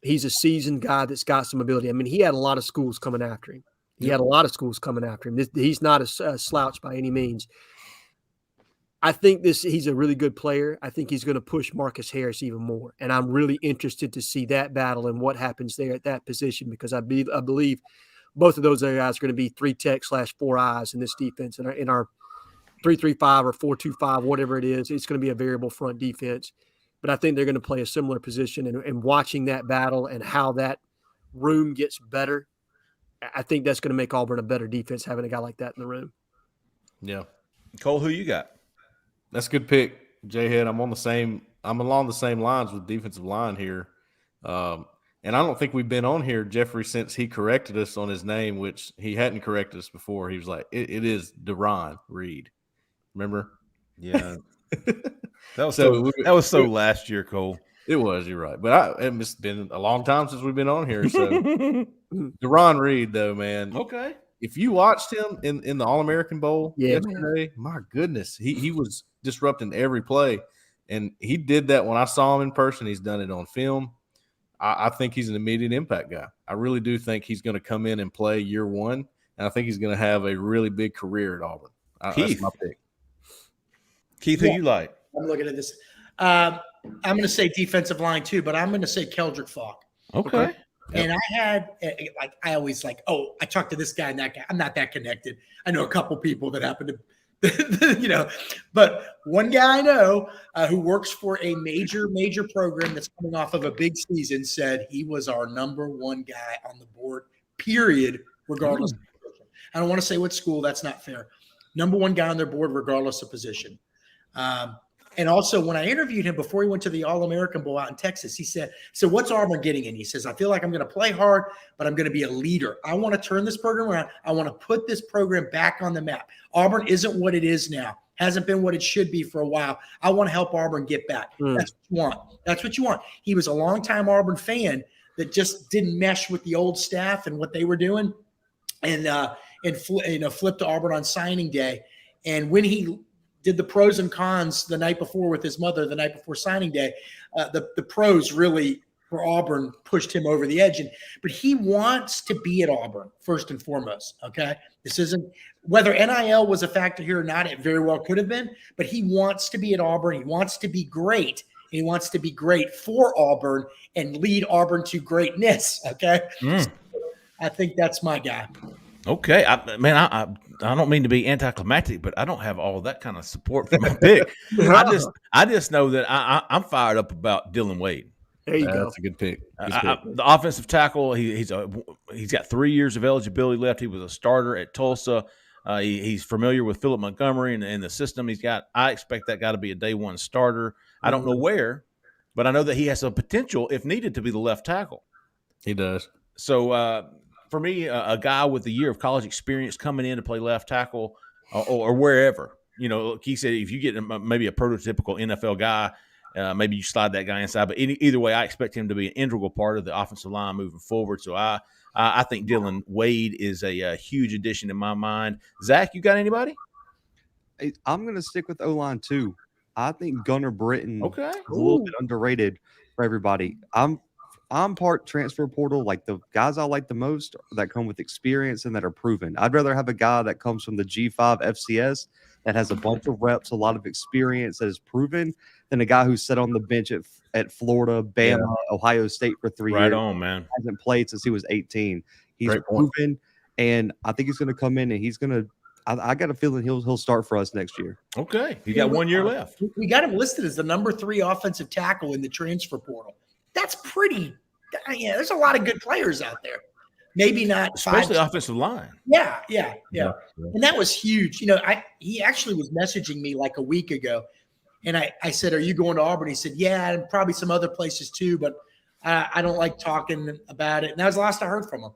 He's a seasoned guy that's got some ability. I mean, he had a lot of schools coming after him. He's not a slouch by any means. I think he's a really good player. I think he's going to push Marcus Harris even more. And I'm really interested to see that battle and what happens there at that position, because I believe both of those guys are going to be 3-tech/4 eyes in this defense. In our 3-3-5 or 4-2-5, whatever it is, it's going to be a variable front defense. But I think they're going to play a similar position, and watching that battle and how that room gets better, I think that's going to make Auburn a better defense, having a guy like that in the room. Yeah. Cole, who you got? That's a good pick, Jhead. I'm along the same lines with defensive line here. And I don't think we've been on here, Jeffrey, since he corrected us on his name, which he hadn't corrected us before. He was like, it is Deron Reed. Remember? Yeah. That was so last year, Cole. It was, you're right. But it's been a long time since we've been on here. So Deron Reed, though, man. Okay. If you watched him in the All-American Bowl yesterday, man. My goodness, he was disrupting every play. And he did that when I saw him in person. He's done it on film. I think he's an immediate impact guy. I really do think he's going to come in and play year one. And I think he's going to have a really big career at Auburn. That's my pick. Keith, who you like? I'm looking at this. I'm going to say defensive line too, but I'm going to say Keldrick Falk. Okay. And I had, I always I talked to this guy and that guy. I'm not that connected. I know a couple people that happen to, but one guy I know who works for a major program that's coming off of a big season said he was our number one guy on the board, period, regardless of position. I don't want to say what school. That's not fair. Number one guy on their board, regardless of position. And also, when I interviewed him before he went to the All-American Bowl out in Texas, he said, so what's Auburn getting in? He says, I feel like I'm going to play hard, but I'm going to be a leader. I want to turn this program around. I want to put this program back on the map. Auburn isn't what it is now. Hasn't been what it should be for a while. I want to help Auburn get back. That's what you want. That's what you want. He was a longtime Auburn fan that just didn't mesh with the old staff and what they were doing, and flipped to Auburn on signing day. And when he did the pros and cons the night before with his mother, the night before signing day, the pros really for Auburn pushed him over the edge. But he wants to be at Auburn first and foremost. Okay. This isn't whether NIL was a factor here or not. It very well could have been, but he wants to be at Auburn. He wants to be great. And he wants to be great for Auburn and lead Auburn to greatness. Okay. So I think that's my guy. Okay, I don't mean to be anticlimactic, but I don't have all that kind of support for my pick. I just know that I'm fired up about Dylan Wade. There you go. That's a good pick. The offensive tackle, he's got 3 years of eligibility left. He was a starter at Tulsa. He's familiar with Philip Montgomery and the system he's got. I expect that guy to be a day one starter. I don't know where, but I know that he has a potential, if needed, to be the left tackle. He does. So for me, a guy with a year of college experience coming in to play left tackle or wherever, like he said, if you get maybe a prototypical NFL guy, maybe you slide that guy inside. But either way, I expect him to be an integral part of the offensive line moving forward. So I think Dylan Wade is a huge addition in my mind. Zach, you got anybody? I'm going to stick with O-line too. I think Gunnar Britton Okay. is a little bit underrated for everybody. I'm part transfer portal. Like the guys I like the most that come with experience and that are proven. I'd rather have a guy that comes from the G5 FCS that has a bunch of reps, a lot of experience that is proven, than a guy who's sat on the bench at Florida, Bama, Ohio State for 3 years. Right on, man. Hasn't played since he was 18. He's proven, and I think he's going to come in and he's going to. I got a feeling he'll start for us next year. Okay, you got 1 year left. We got him listed as the number 3 offensive tackle in the transfer portal. That's pretty. Yeah, there's a lot of good players out there. Maybe not, especially offensive line. Yeah. And that was huge. He actually was messaging me like a week ago, and I said, "Are you going to Auburn?" He said, "Yeah, and probably some other places too, but I don't like talking about it." And that was the last I heard from him.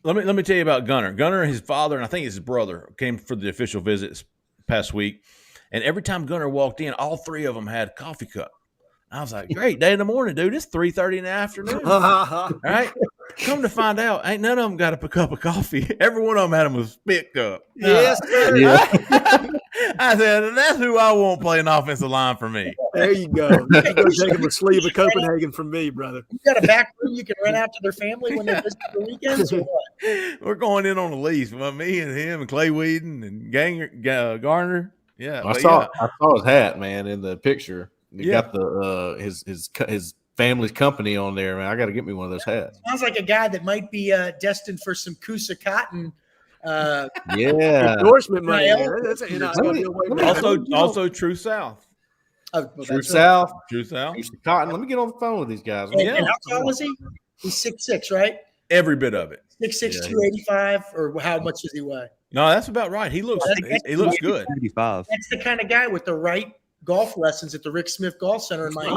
Let me tell you about Gunner. Gunner, his father, and I think his brother came for the official visit this past week. And every time Gunner walked in, all three of them had a coffee cup. I was like, great day in the morning, dude. It's 3:30 in the afternoon. All right. Come to find out, ain't none of them got a cup of coffee. Every one of them had them a spit cup. Yes, sir. Yeah. I said, that's who I want playing offensive line for me. There you go. You can go take them a sleeve of Copenhagen from me, brother. You got a back room you can rent out to their family when they visit the weekends, or what? We're going in on a lease. Well, me and him and Clay Whedon and Garner. Yeah. I saw his hat, man, in the picture. He got the his family's company on there, man. I got to get me one of those hats. Sounds like a guy that might be destined for some Coosa Cotton. Endorsement money. That's Also True South. True South. Coosa Cotton. Let me get on the phone with these guys. And how tall is he? He's 6'6", right? Every bit of it. 6'6", 285, or how much does he weigh? No, that's about right. He looks good. 85. That's the kind of guy with the right golf lessons at the Rick Smith Golf Center in Miami.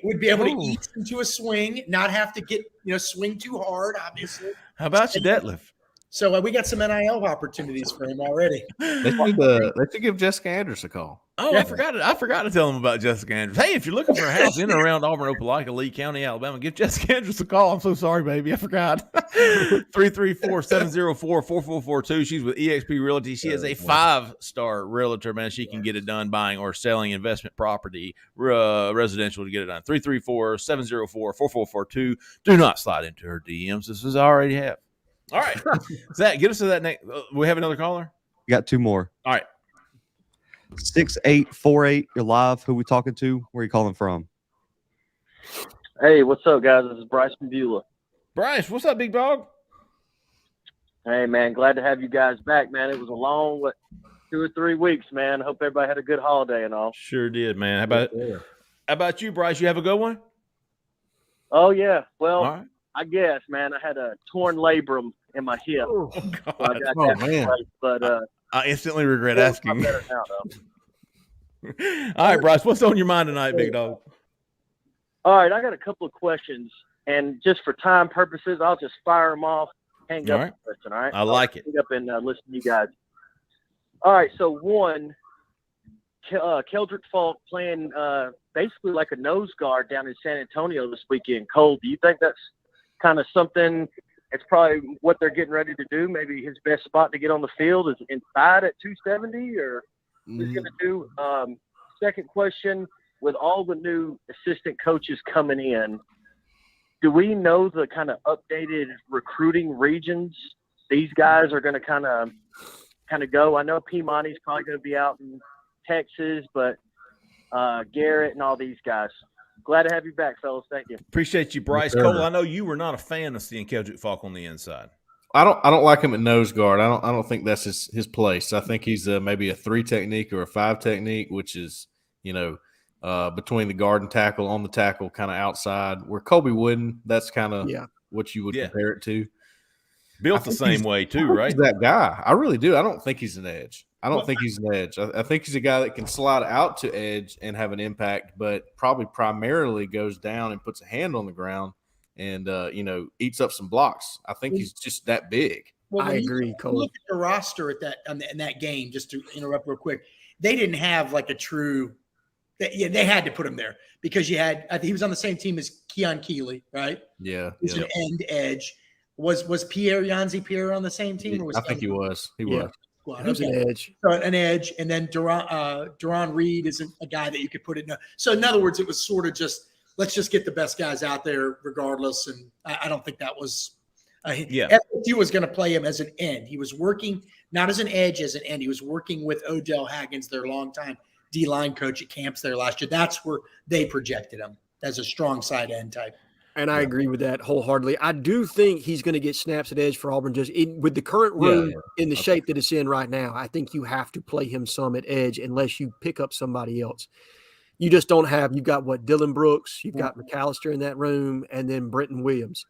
Would be able to ease into a swing, not have to get swing too hard, obviously. How about your deadlift? So we got some NIL opportunities for him already. They should give Jessica Andrews a call. Oh, yeah. I forgot to tell him about Jessica Andrews. Hey, if you're looking for a house in or around Auburn, Opelika, Lee County, Alabama, give Jessica Andrews a call. I'm so sorry, baby. I forgot. 334-704-4442. She's with eXp Realty. She is a 5-star realtor, man. She can get it done buying or selling investment property, residential to get it done. 334-704-4442. Do not slide into her DMs. This is I already have. All right. Zach, get us to that next. We have another caller? We got two more. All right. 6848. You're live. Who we talking to? Where are you calling from? Hey, what's up, guys? This is Bryce from Beulah. Bryce, what's up, big dog? Hey, man. Glad to have you guys back, man. It was a long, 2 or 3 weeks, man. Hope everybody had a good holiday and all. Sure did, man. How about you, Bryce? You have a good one? Oh, yeah. Well, all right. I guess, man. I had a torn labrum in my hip. Oh, God. So I got that man. place, but I instantly regret asking. I'm better now, though. All right, Bryce, what's on your mind tonight, big dog? All right, I got a couple of questions, and just for time purposes, I'll just fire them off. Hang up the question, all right? I like it. Hang up and listen to you guys. All right, so one, Keldrick Falk playing basically like a nose guard down in San Antonio this weekend. Cole, do you think that's kind of something? It's probably what they're getting ready to do. Maybe his best spot to get on the field is inside at 270, or who's going to do? Second question, with all the new assistant coaches coming in, do we know the kind of updated recruiting regions these guys are going to kind of go? I know P. Monty's probably going to be out in Texas, but Garrett and all these guys. Glad to have you back, fellas. Thank you. Appreciate you, Bryce. Yes, Cole, I know you were not a fan of seeing Keldrick Falk on the inside. I don't like him at nose guard. I don't think that's his place. I think he's maybe a 3 technique or a 5 technique, which is between the guard and tackle, on the tackle, kind of outside. Where Colby Wooden, that's kind of what you would compare it to. Built the same way too, right? He's that guy. I really do. I don't think he's an edge. I think he's an edge. I think he's a guy that can slide out to edge and have an impact, but probably primarily goes down and puts a hand on the ground and eats up some blocks. I think he's just that big. Well, I agree, Cole. Look at the roster at in that game. Just to interrupt real quick, they didn't have like a true. They had to put him there because you had. I think he was on the same team as Keon Keeley, right? Yeah, he's an end edge. Was Yanzi Pierre on the same team? Or was I think he was. He was. He was an edge. So an edge, and then Duron Reed isn't a guy that you could put in. So in other words, it was sort of just let's just get the best guys out there regardless. And I don't think that was. FSU was going to play him as an end. He was working not as an edge, as an end. He was working with Odell Haggins, their longtime D-line coach at camps there last year. That's where they projected him as a strong side end type. And I agree with that wholeheartedly. I do think he's going to get snaps at edge for Auburn. Just with the current room in the shape that it's in right now, I think you have to play him some at edge unless you pick up somebody else. You just don't have – you've got, Dylan Brooks, you've got McAllister in that room, and then Brenton Williams.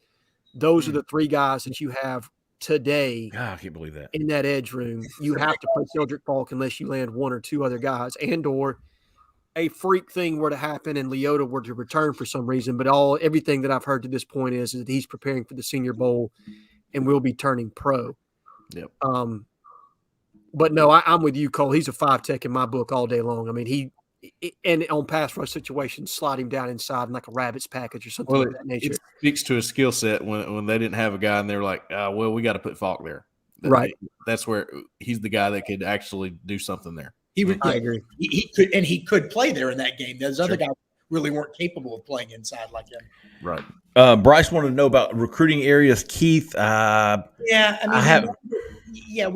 Those are the 3 guys that you have today. God, I can't believe that. In that edge room. You have to play Keldrick Falk unless you land 1 or 2 other guys and or – a freak thing were to happen and Leota were to return for some reason, but everything that I've heard to this point is that he's preparing for the Senior Bowl and will be turning pro. Yep. But no, I'm with you, Cole. He's a 5-tech in my book all day long. I mean, and on pass rush situations, slide him down inside in like a rabbit's package or something of that nature. It speaks to a skill set when they didn't have a guy and they're like, well, we got to put Falk there. Right. That's where he's the guy that could actually do something there. I agree. He could play there in that game. Those other guys really weren't capable of playing inside like him. Right. Bryce wanted to know about recruiting areas. Keith, we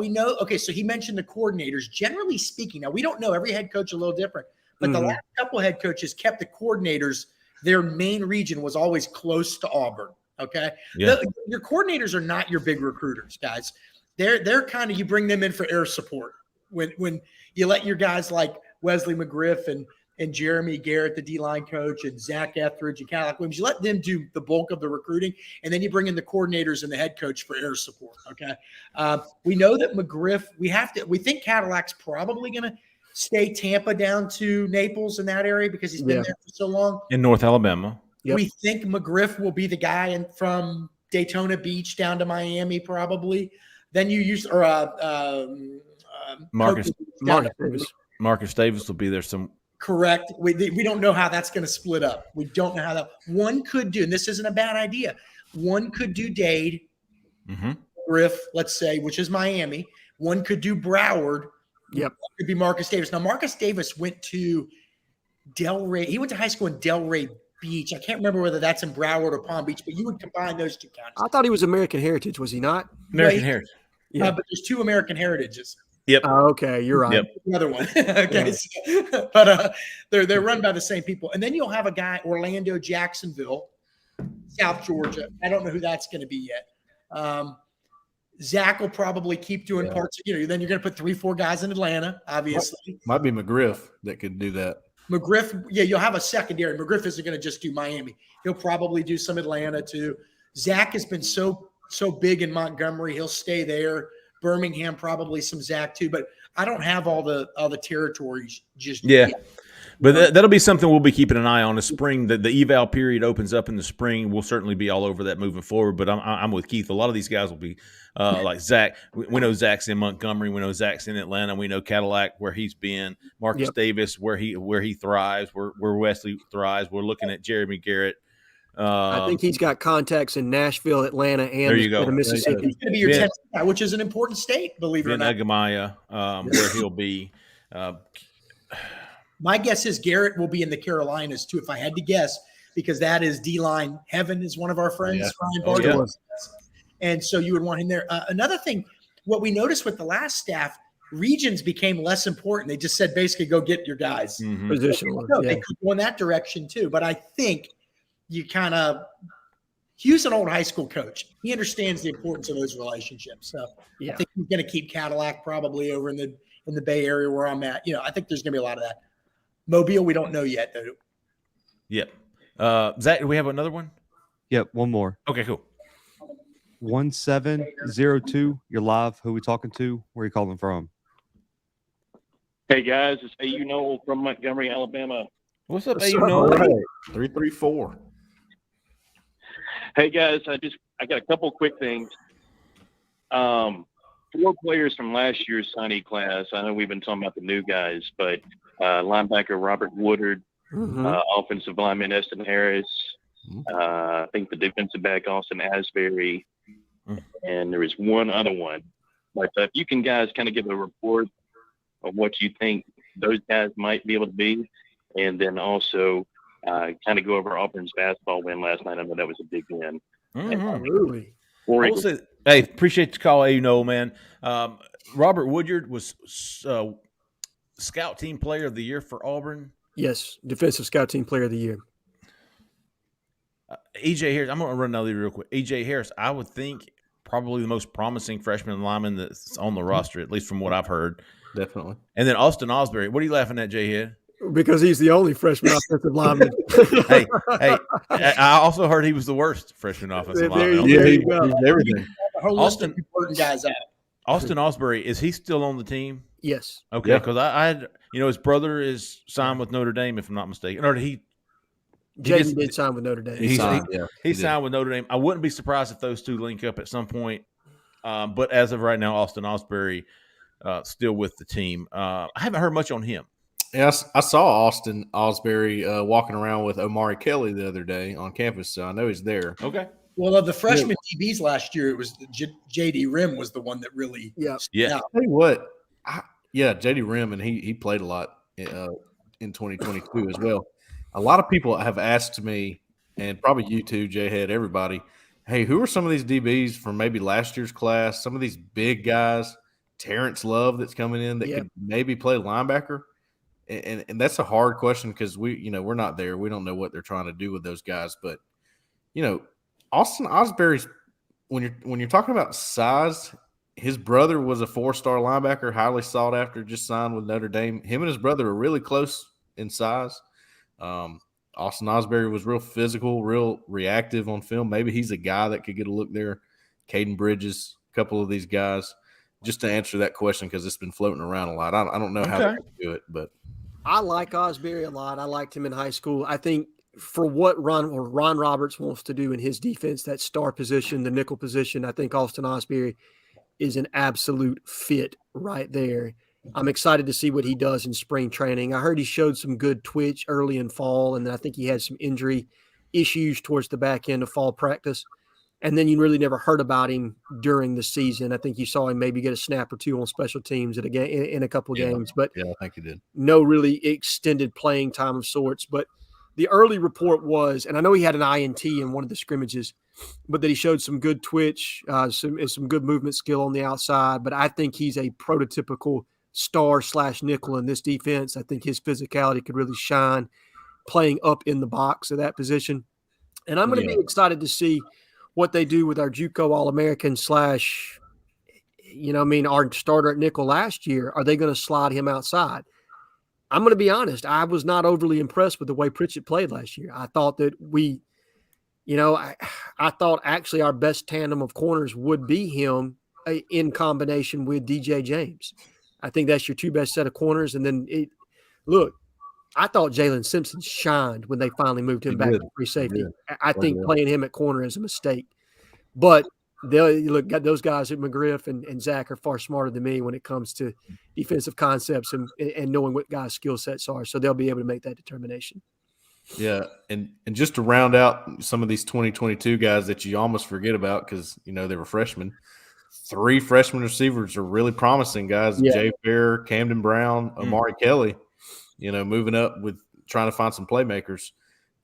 know. Okay, so he mentioned the coordinators. Generally speaking, now we don't know. Every head coach a little different, but the last couple head coaches kept the coordinators. Their main region was always close to Auburn. Okay, your coordinators are not your big recruiters, guys. They're kind of, you bring them in for air support when you let your guys like Wesley McGriff and Jeremy Garrett, the D-line coach, and Zach Etheridge and Cadillac Williams, you let them do the bulk of the recruiting, and then you bring in the coordinators and the head coach for air support, okay? We know that McGriff, we think Cadillac's probably going to stay Tampa down to Naples in that area because he's been there for so long. In North Alabama. Yep. We think McGriff will be the guy from Daytona Beach down to Miami probably. Then you use Marcus Davis will be there some. Correct. We don't know how that's going to split up. We don't know how that one could do, and this isn't a bad idea. One could do Dade, Griff, let's say, which is Miami. One could do Broward. Yep. One could be Marcus Davis. Now, Marcus Davis went to Delray. He went to high school in Delray Beach. I can't remember whether that's in Broward or Palm Beach, but you would combine those two counties. I thought he was American Heritage. Was he not? American Heritage. Yeah. But there's two American Heritages. Yep. Okay, you're right. Yep. Another one. Okay. So, but they're run by the same people. And then you'll have a guy, Orlando, Jacksonville, South Georgia. I don't know who that's going to be yet. Zach will probably keep doing parts. Then you're going to put 3-4 guys in Atlanta, obviously. Might be McGriff that could do that. McGriff, you'll have a secondary. McGriff isn't going to just do Miami. He'll probably do some Atlanta too. Zach has been so big in Montgomery. He'll stay there. Birmingham, probably some Zach too, but I don't have all the territories just yet. But that'll be something we'll be keeping an eye on. The spring, the eval period opens up in the spring. We'll certainly be all over that moving forward. But I'm with Keith. A lot of these guys will be like Zach. We know Zach's in Montgomery. We know Zach's in Atlanta. We know Cadillac where he's been. Marcus Davis where he thrives. Where Wesley thrives. We're looking at Jeremy Garrett. I think he's got contacts in Nashville, Atlanta, and the state of Mississippi. He's going to be your 10th guy, which is an important state, believe it or not. Nehemiah, where he'll be. My guess is Garrett will be in the Carolinas too, if I had to guess, because that is D-line heaven, is one of our friends, Ryan Barton. And so you would want him there. Another thing, what we noticed with the last staff, regions became less important. They just said basically go get your guys. Positional. They could go in that direction too, but I think you Hugh's an old high school coach. He understands the importance of those relationships. So I think he's going to keep Cadillac probably over in the Bay Area where I'm at. I think there's going to be a lot of that. Mobile, we don't know yet though. Yep. Zach, do we have another one? Yep, one more. Okay, cool. 1702. You're live. Who we talking to? Where are you calling from? Hey guys, it's AU Noel from Montgomery, Alabama. What's up, AU Noel? 334. Hey guys, I got a couple quick things. 4 players from last year's signee class. I know we've been talking about the new guys, but linebacker Robert Woodard, offensive lineman Eston Harris, I think the defensive back Austin Asbury, and there was one other one. But if you can guys kind of give a report of what you think those guys might be able to be, and then also kind of go over Auburn's basketball win last night. I know that was a big win. Absolutely. Hey, appreciate the call, AU Noel, man. Robert Woodard was Scout Team Player of the Year for Auburn. Yes, Defensive Scout Team Player of the Year. E.J. Harris, I'm going to run another real quick. E.J. Harris, I would think probably the most promising freshman lineman that's on the roster, at least from what I've heard. Definitely. And then Austin Osbury. What are you laughing at, Jhead? Because he's the only freshman offensive lineman. hey, I also heard he was the worst freshman offensive lineman. There you he's go. everything. Austin important guys out. Austin Osbury, is he still on the team? Yes. Okay, because I had, his brother is signed with Notre Dame, if I'm not mistaken. Or Jaden did sign with Notre Dame. He signed with Notre Dame. I wouldn't be surprised if those two link up at some point. But as of right now, Austin Osbury still with the team. I haven't heard much on him. Yes, I saw Austin Osbury walking around with Omari Kelly the other day on campus, so I know he's there. Okay. Well, of the freshman DBs last year, it was J.D. Rim was the one that really I'll tell you what, J.D. Rim, and he played a lot in 2022 as well. A lot of people have asked me, and probably you too, Jhead, everybody, hey, who are some of these DBs from maybe last year's class, some of these big guys, Terrence Love that's coming in that could maybe play linebacker? And that's a hard question because we're not there. We don't know what they're trying to do with those guys. But, Austin Osbury's when you're talking about size, his brother was a 4-star linebacker, highly sought after, just signed with Notre Dame. Him and his brother are really close in size. Austin Osbury was real physical, real reactive on film. Maybe he's a guy that could get a look there. Caden Bridges, a couple of these guys. Just to answer that question, because it's been floating around a lot. I don't know how to do it, but I like Osbury a lot. I liked him in high school. I think for what Ron Roberts wants to do in his defense, that star position, the nickel position, I think Austin Osbury is an absolute fit right there. I'm excited to see what he does in spring training. I heard he showed some good twitch early in fall, and I think he had some injury issues towards the back end of fall practice. And then you really never heard about him during the season. I think you saw him maybe get a snap or two on special teams at in a couple of games, but I think he did. No really extended playing time of sorts. But the early report was, and I know he had an INT in one of the scrimmages, but that he showed some good twitch, some good movement skill on the outside. But I think he's a prototypical star/nickel in this defense. I think his physicality could really shine playing up in the box at that position. And I'm going to be excited to see what they do with our JUCO All-American our starter at nickel last year. Are they going to slide him outside? I'm going to be honest. I was not overly impressed with the way Pritchett played last year. I thought that I thought actually our best tandem of corners would be him in combination with DJ James. I think that's your two best set of corners. And then I thought Jalen Simpson shined when they finally moved him back to free safety. I think playing him at corner is a mistake. But those guys at McGriff and Zach are far smarter than me when it comes to defensive concepts and knowing what guys' skill sets are. So they'll be able to make that determination. Yeah, and just to round out some of these 2022 guys that you almost forget about because, they were freshmen, 3 freshman receivers are really promising guys. Jay Fair, Camden Brown, Omari Kelly. Moving up with trying to find some playmakers.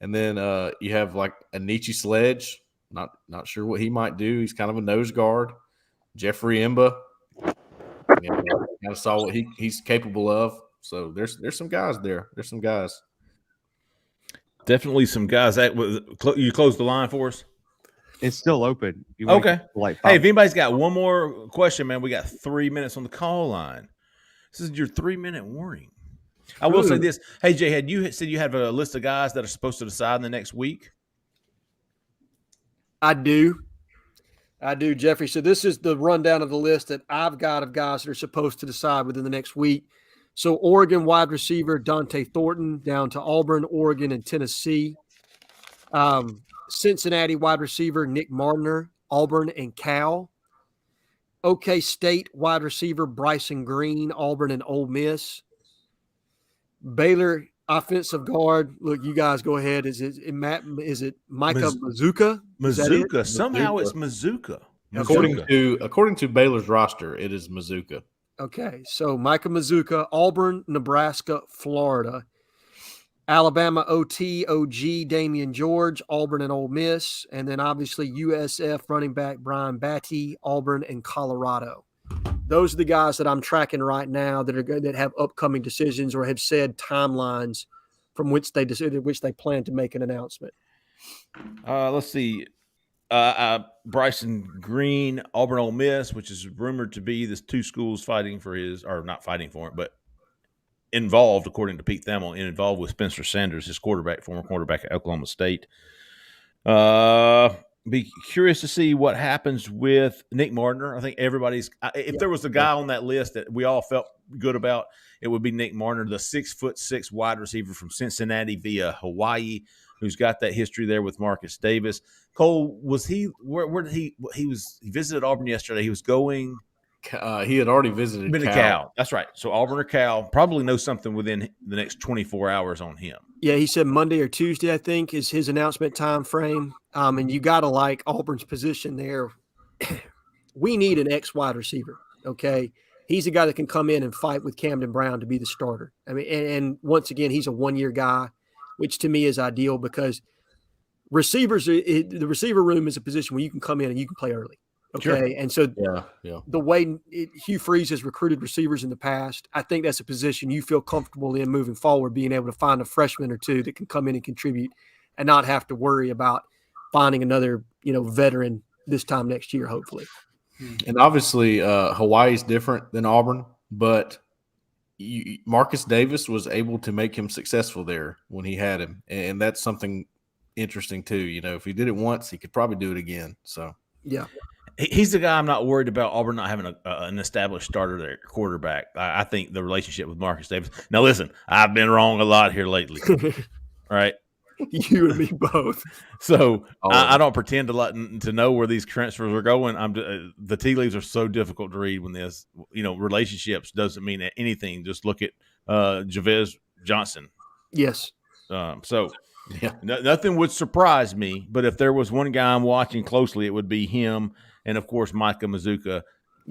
And then you have like Anichi Sledge, not sure what he might do. He's kind of a nose guard. Jeffrey Imba, kind of saw what he's capable of. So there's some guys there. There's some guys. Definitely some guys. You close the line for us? It's still open. Okay. Hey, if anybody's got one more question, man, we got 3 minutes on the call line. This is your 3-minute warning. I will say this. Hey, Jhead, you said you have a list of guys that are supposed to decide in the next week? I do, Jeffrey. So this is the rundown of the list that I've got of guys that are supposed to decide within the next week. So Oregon wide receiver Dante Thornton down to Auburn, Oregon, and Tennessee. Cincinnati wide receiver Nick Martiner, Auburn, and Cal. OK State wide receiver Bryson Green, Auburn, and Ole Miss. Baylor offensive guard. Look, you guys go ahead. Is it Micah Mazuka? Mazuka. Somehow it's Mazuka. According to Baylor's roster, it is Mazuka. Okay, so Micah Mazuka, Auburn, Nebraska, Florida. Alabama OT, OG, Damian George, Auburn and Ole Miss. And then obviously USF running back Brian Batty, Auburn and Colorado. Those are the guys that I'm tracking right now that have upcoming decisions or have said timelines from which they plan to make an announcement. Let's see. Bryson Green, Auburn, Ole Miss, which is rumored to be the 2 schools fighting for not fighting for it, but involved, according to Pete Thamel, involved with Spencer Sanders, his former quarterback at Oklahoma State. Be curious to see what happens with Nick Martiner. I think if there was a guy on that list that we all felt good about, it would be Nick Martiner, the 6'6" wide receiver from Cincinnati via Hawaii, who's got that history there with Marcus Davis. Cole, was he where did he visited Auburn yesterday. He was going he had already visited Cal. That's right. So Auburn or Cal probably knows something within the next 24 hours on him. Yeah, he said Monday or Tuesday, I think, is his announcement time frame. And you got to like Auburn's position there. We need an X wide receiver, okay? He's a guy that can come in and fight with Camden Brown to be the starter. I mean, and once again, he's a one-year guy, which to me is ideal because the receiver room is a position where you can come in and you can play early. Okay. Sure. And so the way Hugh Freeze has recruited receivers in the past, I think that's a position you feel comfortable in moving forward, being able to find a freshman or two that can come in and contribute and not have to worry about finding another, veteran this time next year, hopefully. And obviously Hawaii's different than Auburn, but Marcus Davis was able to make him successful there when he had him. And that's something interesting too. If he did it once, he could probably do it again. So, yeah. He's the guy I'm not worried about Auburn not having an established starter there, quarterback. I think the relationship with Marcus Davis. Now, listen, I've been wrong a lot here lately, right? You and me both. So I don't pretend to know where these transfers are going. The tea leaves are so difficult to read when this, relationships doesn't mean anything. Just look at Jhead Johnson. Yes. Nothing would surprise me. But if there was one guy I'm watching closely, it would be him. And, of course, Micah Mazuka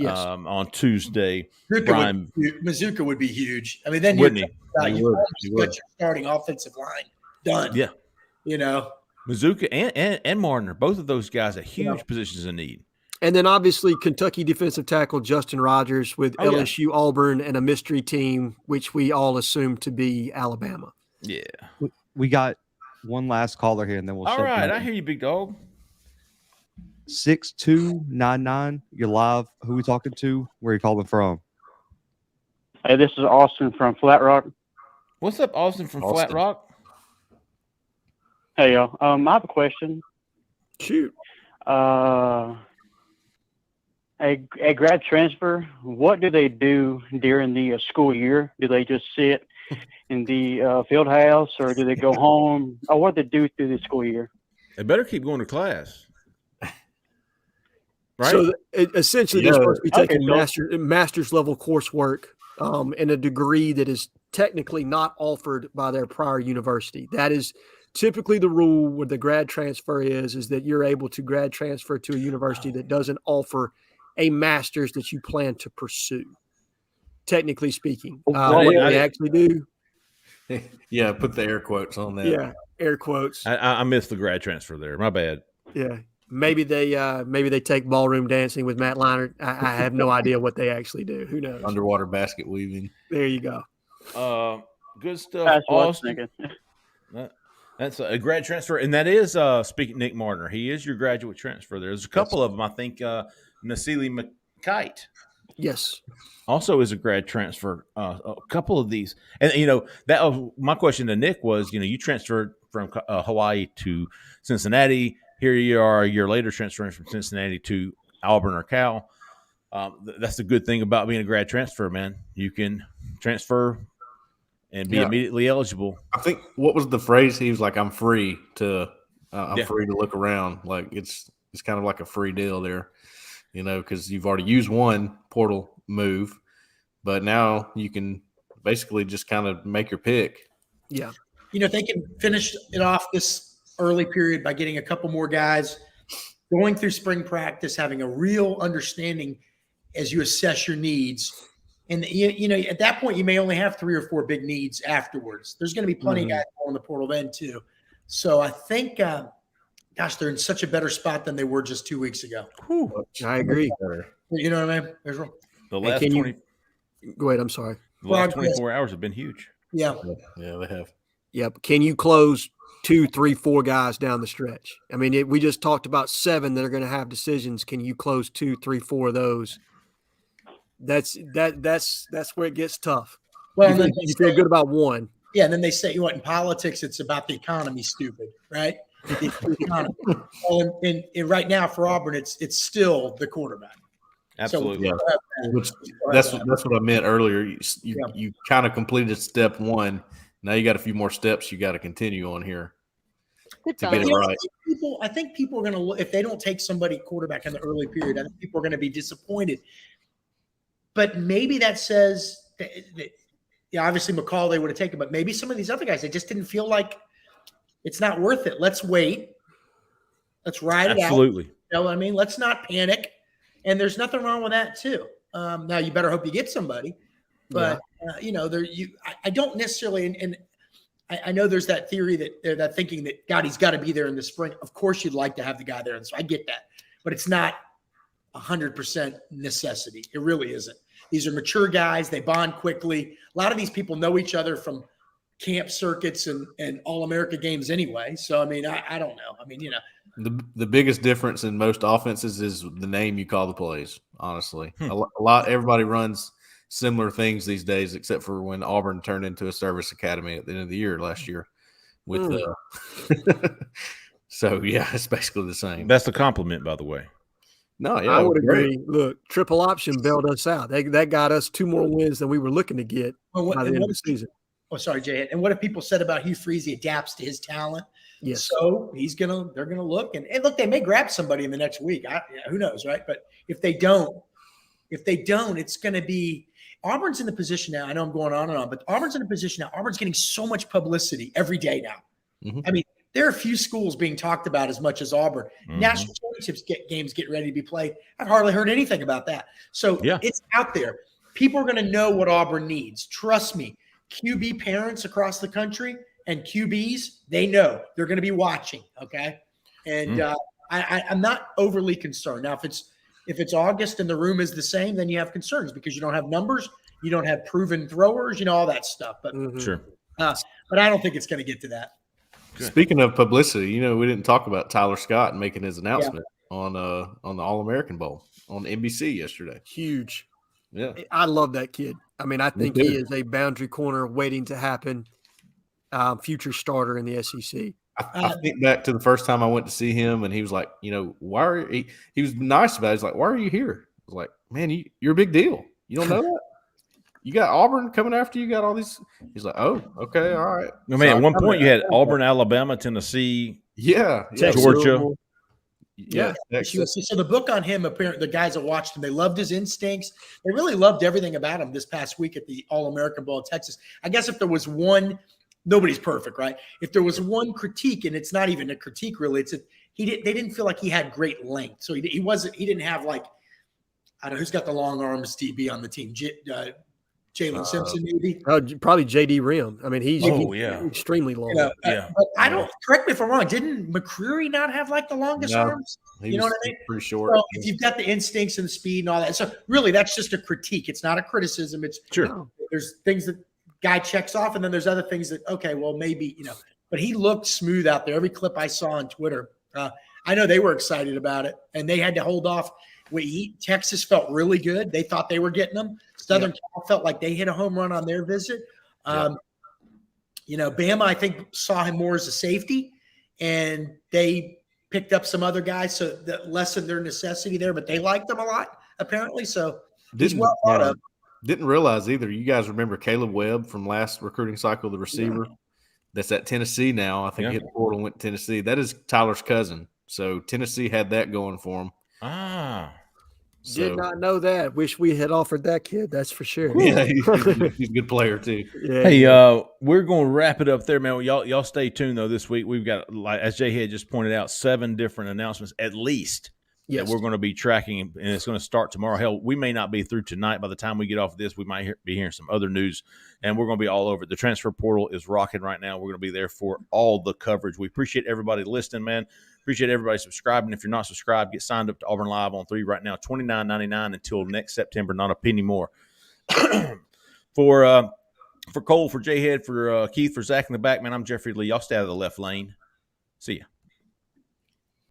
on Tuesday. Mazuka would be huge. I mean, then you got your starting offensive line done. Yeah. Mazuka and Marner, both of those guys are huge positions in need. And then, obviously, Kentucky defensive tackle Justin Rogers with LSU, Auburn, and a mystery team, which we all assume to be Alabama. Yeah. We got one last caller here, and then we'll all right, I hear you, big dog. 6299. You're live. Who we talking to? Where are you calling from? Hey, this is Austin from Flat Rock. What's up, Austin from Flat Rock? Hey, y'all. I have a question. Shoot. A grad transfer, what do they do during the school year? Do they just sit in the field house, or do they go home? Or what do they do through the school year? They better keep going to class. Right? So essentially, they're supposed to be taking master's level coursework in a degree that is technically not offered by their prior university. That is typically the rule where the grad transfer is that you're able to grad transfer to a university that doesn't offer a master's that you plan to pursue. Technically speaking, what they actually do. Yeah, put the air quotes on that. Yeah, air quotes. I missed the grad transfer there. My bad. Yeah. Maybe they take ballroom dancing with Matt Leinart. I have no idea what they actually do. Who knows? Underwater basket weaving. There you go. Good stuff. That's what I was thinking. That's a grad transfer, and that is speaking Nick Marner. He is your graduate transfer. There's a couple of them. I think Nasili McKite. Yes. Also is a grad transfer. A couple of these, and that my question to Nick was, you transferred from Hawaii to Cincinnati. Here you are a year later transferring from Cincinnati to Auburn or Cal. That's the good thing about being a grad transfer, man. You can transfer and be immediately eligible. I think what was the phrase? He was like, "I'm free to free to look around." Like it's kind of like a free deal there, because you've already used one portal move, but now you can basically just kind of make your pick. Yeah, if they can finish it off this early period by getting a couple more guys, going through spring practice, having a real understanding as you assess your needs. And, at that point, you may only have 3 or 4 big needs afterwards. There's going to be plenty of guys on the portal then, too. So I think, they're in such a better spot than they were just 2 weeks ago. Whew, I agree. You know what I mean? The last 20 go ahead. I'm sorry. The last 24 hours have been huge. Yeah. Yeah, they have. Yep. Can you close 2, 3, 4 guys down the stretch? I mean, we just talked about 7 that are going to have decisions. Can you close 2, 3, 4 of those? That's where it gets tough. Well, you feel good about 1. Yeah, and then they say, in politics, it's about the economy, stupid, right? The economy. Well, and right now for Auburn, it's still the quarterback. Absolutely. So that's what I meant earlier. You kind of completed step 1. Now you got a few more steps you got to continue on here. to get it right. I think people are going to look, if they don't take somebody quarterback in the early period, I think people are going to be disappointed. But maybe that says that obviously McCall they would have taken, but maybe some of these other guys, they just didn't feel like it's not worth it. Let's wait. Let's ride it out. Absolutely. You know what I mean? Let's not panic. And there's nothing wrong with that too. Now you better hope you get somebody, but I don't necessarily, and I know there's that theory that thinking that God, he's got to be there in the spring. Of course you'd like to have the guy there. And so I get that, but it's not 100% necessity. It really isn't. These are mature guys. They bond quickly. A lot of these people know each other from camp circuits and All-America games anyway. So, I mean, I don't know. I mean, The biggest difference in most offenses is the name you call the plays, honestly. A lot, everybody runs similar things these days, except for when Auburn turned into a service academy at the end of the year last year. So, yeah, it's basically the same. That's a compliment, by the way. No, yeah, I would agree. Look, triple option bailed us out. That got us 2 more wins than we were looking to get by the end of the season. Oh, sorry, Jay. And what if people said about Hugh Freeze? He adapts to his talent. Yes. So they're gonna look and look. They may grab somebody in the next week. Who knows, right? But if they don't, it's going to be Auburn's in the position now. I know I'm going on and on, but Auburn's in a position now. Auburn's getting so much publicity every day now. Mm-hmm. I mean, there are a few schools being talked about as much as Auburn. Mm-hmm. National championships games get ready to be played. I've hardly heard anything about that. So it's out there. People are going to know what Auburn needs. Trust me. QB parents across the country and QBs, they know. They're going to be watching, okay? And I'm not overly concerned. Now, if it's August and the room is the same, then you have concerns because you don't have numbers, you don't have proven throwers, all that stuff. But sure. But I don't think it's going to get to that. Good. Speaking of publicity, we didn't talk about Tyler Scott making his announcement on the All-American Bowl on NBC yesterday. Huge. Yeah. I love that kid. I mean, I think he is a boundary corner waiting to happen, future starter in the SEC. I think back to the first time I went to see him, and he was like, why are he was nice about it. He's like, why are you here? I was like, man, you're a big deal. You don't know that? You got Auburn coming after you, got all these. He's like, oh, okay, all right. No, man, at one point you had Auburn, Alabama, Tennessee, Georgia. Yeah. So the book on him, apparently, the guys that watched him, they loved his instincts. They really loved everything about him this past week at the All-American Bowl in Texas. I guess if there was one, nobody's perfect, right? If there was one critique, and it's not even a critique really, they didn't feel like he had great length. So he didn't have like, I don't know, who's got the long arms DB on the team? Jalen Simpson, maybe? Probably JD Rim. I mean, he's extremely long. But I don't, correct me if I'm wrong, didn't McCreary not have like the longest arms? You know what I mean? Pretty short. So if you've got the instincts and the speed and all that. So really, that's just a critique. It's not a criticism. It's there's things that guy checks off, and then there's other things that, okay, well, maybe, but he looked smooth out there. Every clip I saw on Twitter, I know they were excited about it, and they had to hold off. Texas felt really good. They thought they were getting them. Southern Cal felt like they hit a home run on their visit. Bama, I think, saw him more as a safety, and they picked up some other guys so that lessened their necessity there, but they liked him a lot, apparently. So he's well thought of. Didn't realize either. You guys remember Caleb Webb from last recruiting cycle, the receiver that's at Tennessee now. I think he hit the portal and went to Tennessee. That is Tyler's cousin. So Tennessee had that going for him. Did not know that. Wish we had offered that kid. That's for sure. Yeah, he's a good player too. Yeah. Hey, we're going to wrap it up there, man. Y'all stay tuned though. This week we've got, like as Jhead just pointed out, 7 different announcements at least that we're going to be tracking, and it's going to start tomorrow. Hell, we may not be through tonight. By the time we get off of this, we might be hearing some other news, and we're going to be all over it. The transfer portal is rocking right now. We're going to be there for all the coverage. We appreciate everybody listening, man. Appreciate everybody subscribing. If you're not subscribed, get signed up to Auburn Live on 3 right now, $29.99 until next September, not a penny more. For Cole, for Jhead, for Keith, for Zach in the back, man, I'm Jeffrey Lee. Y'all stay out of the left lane. See ya.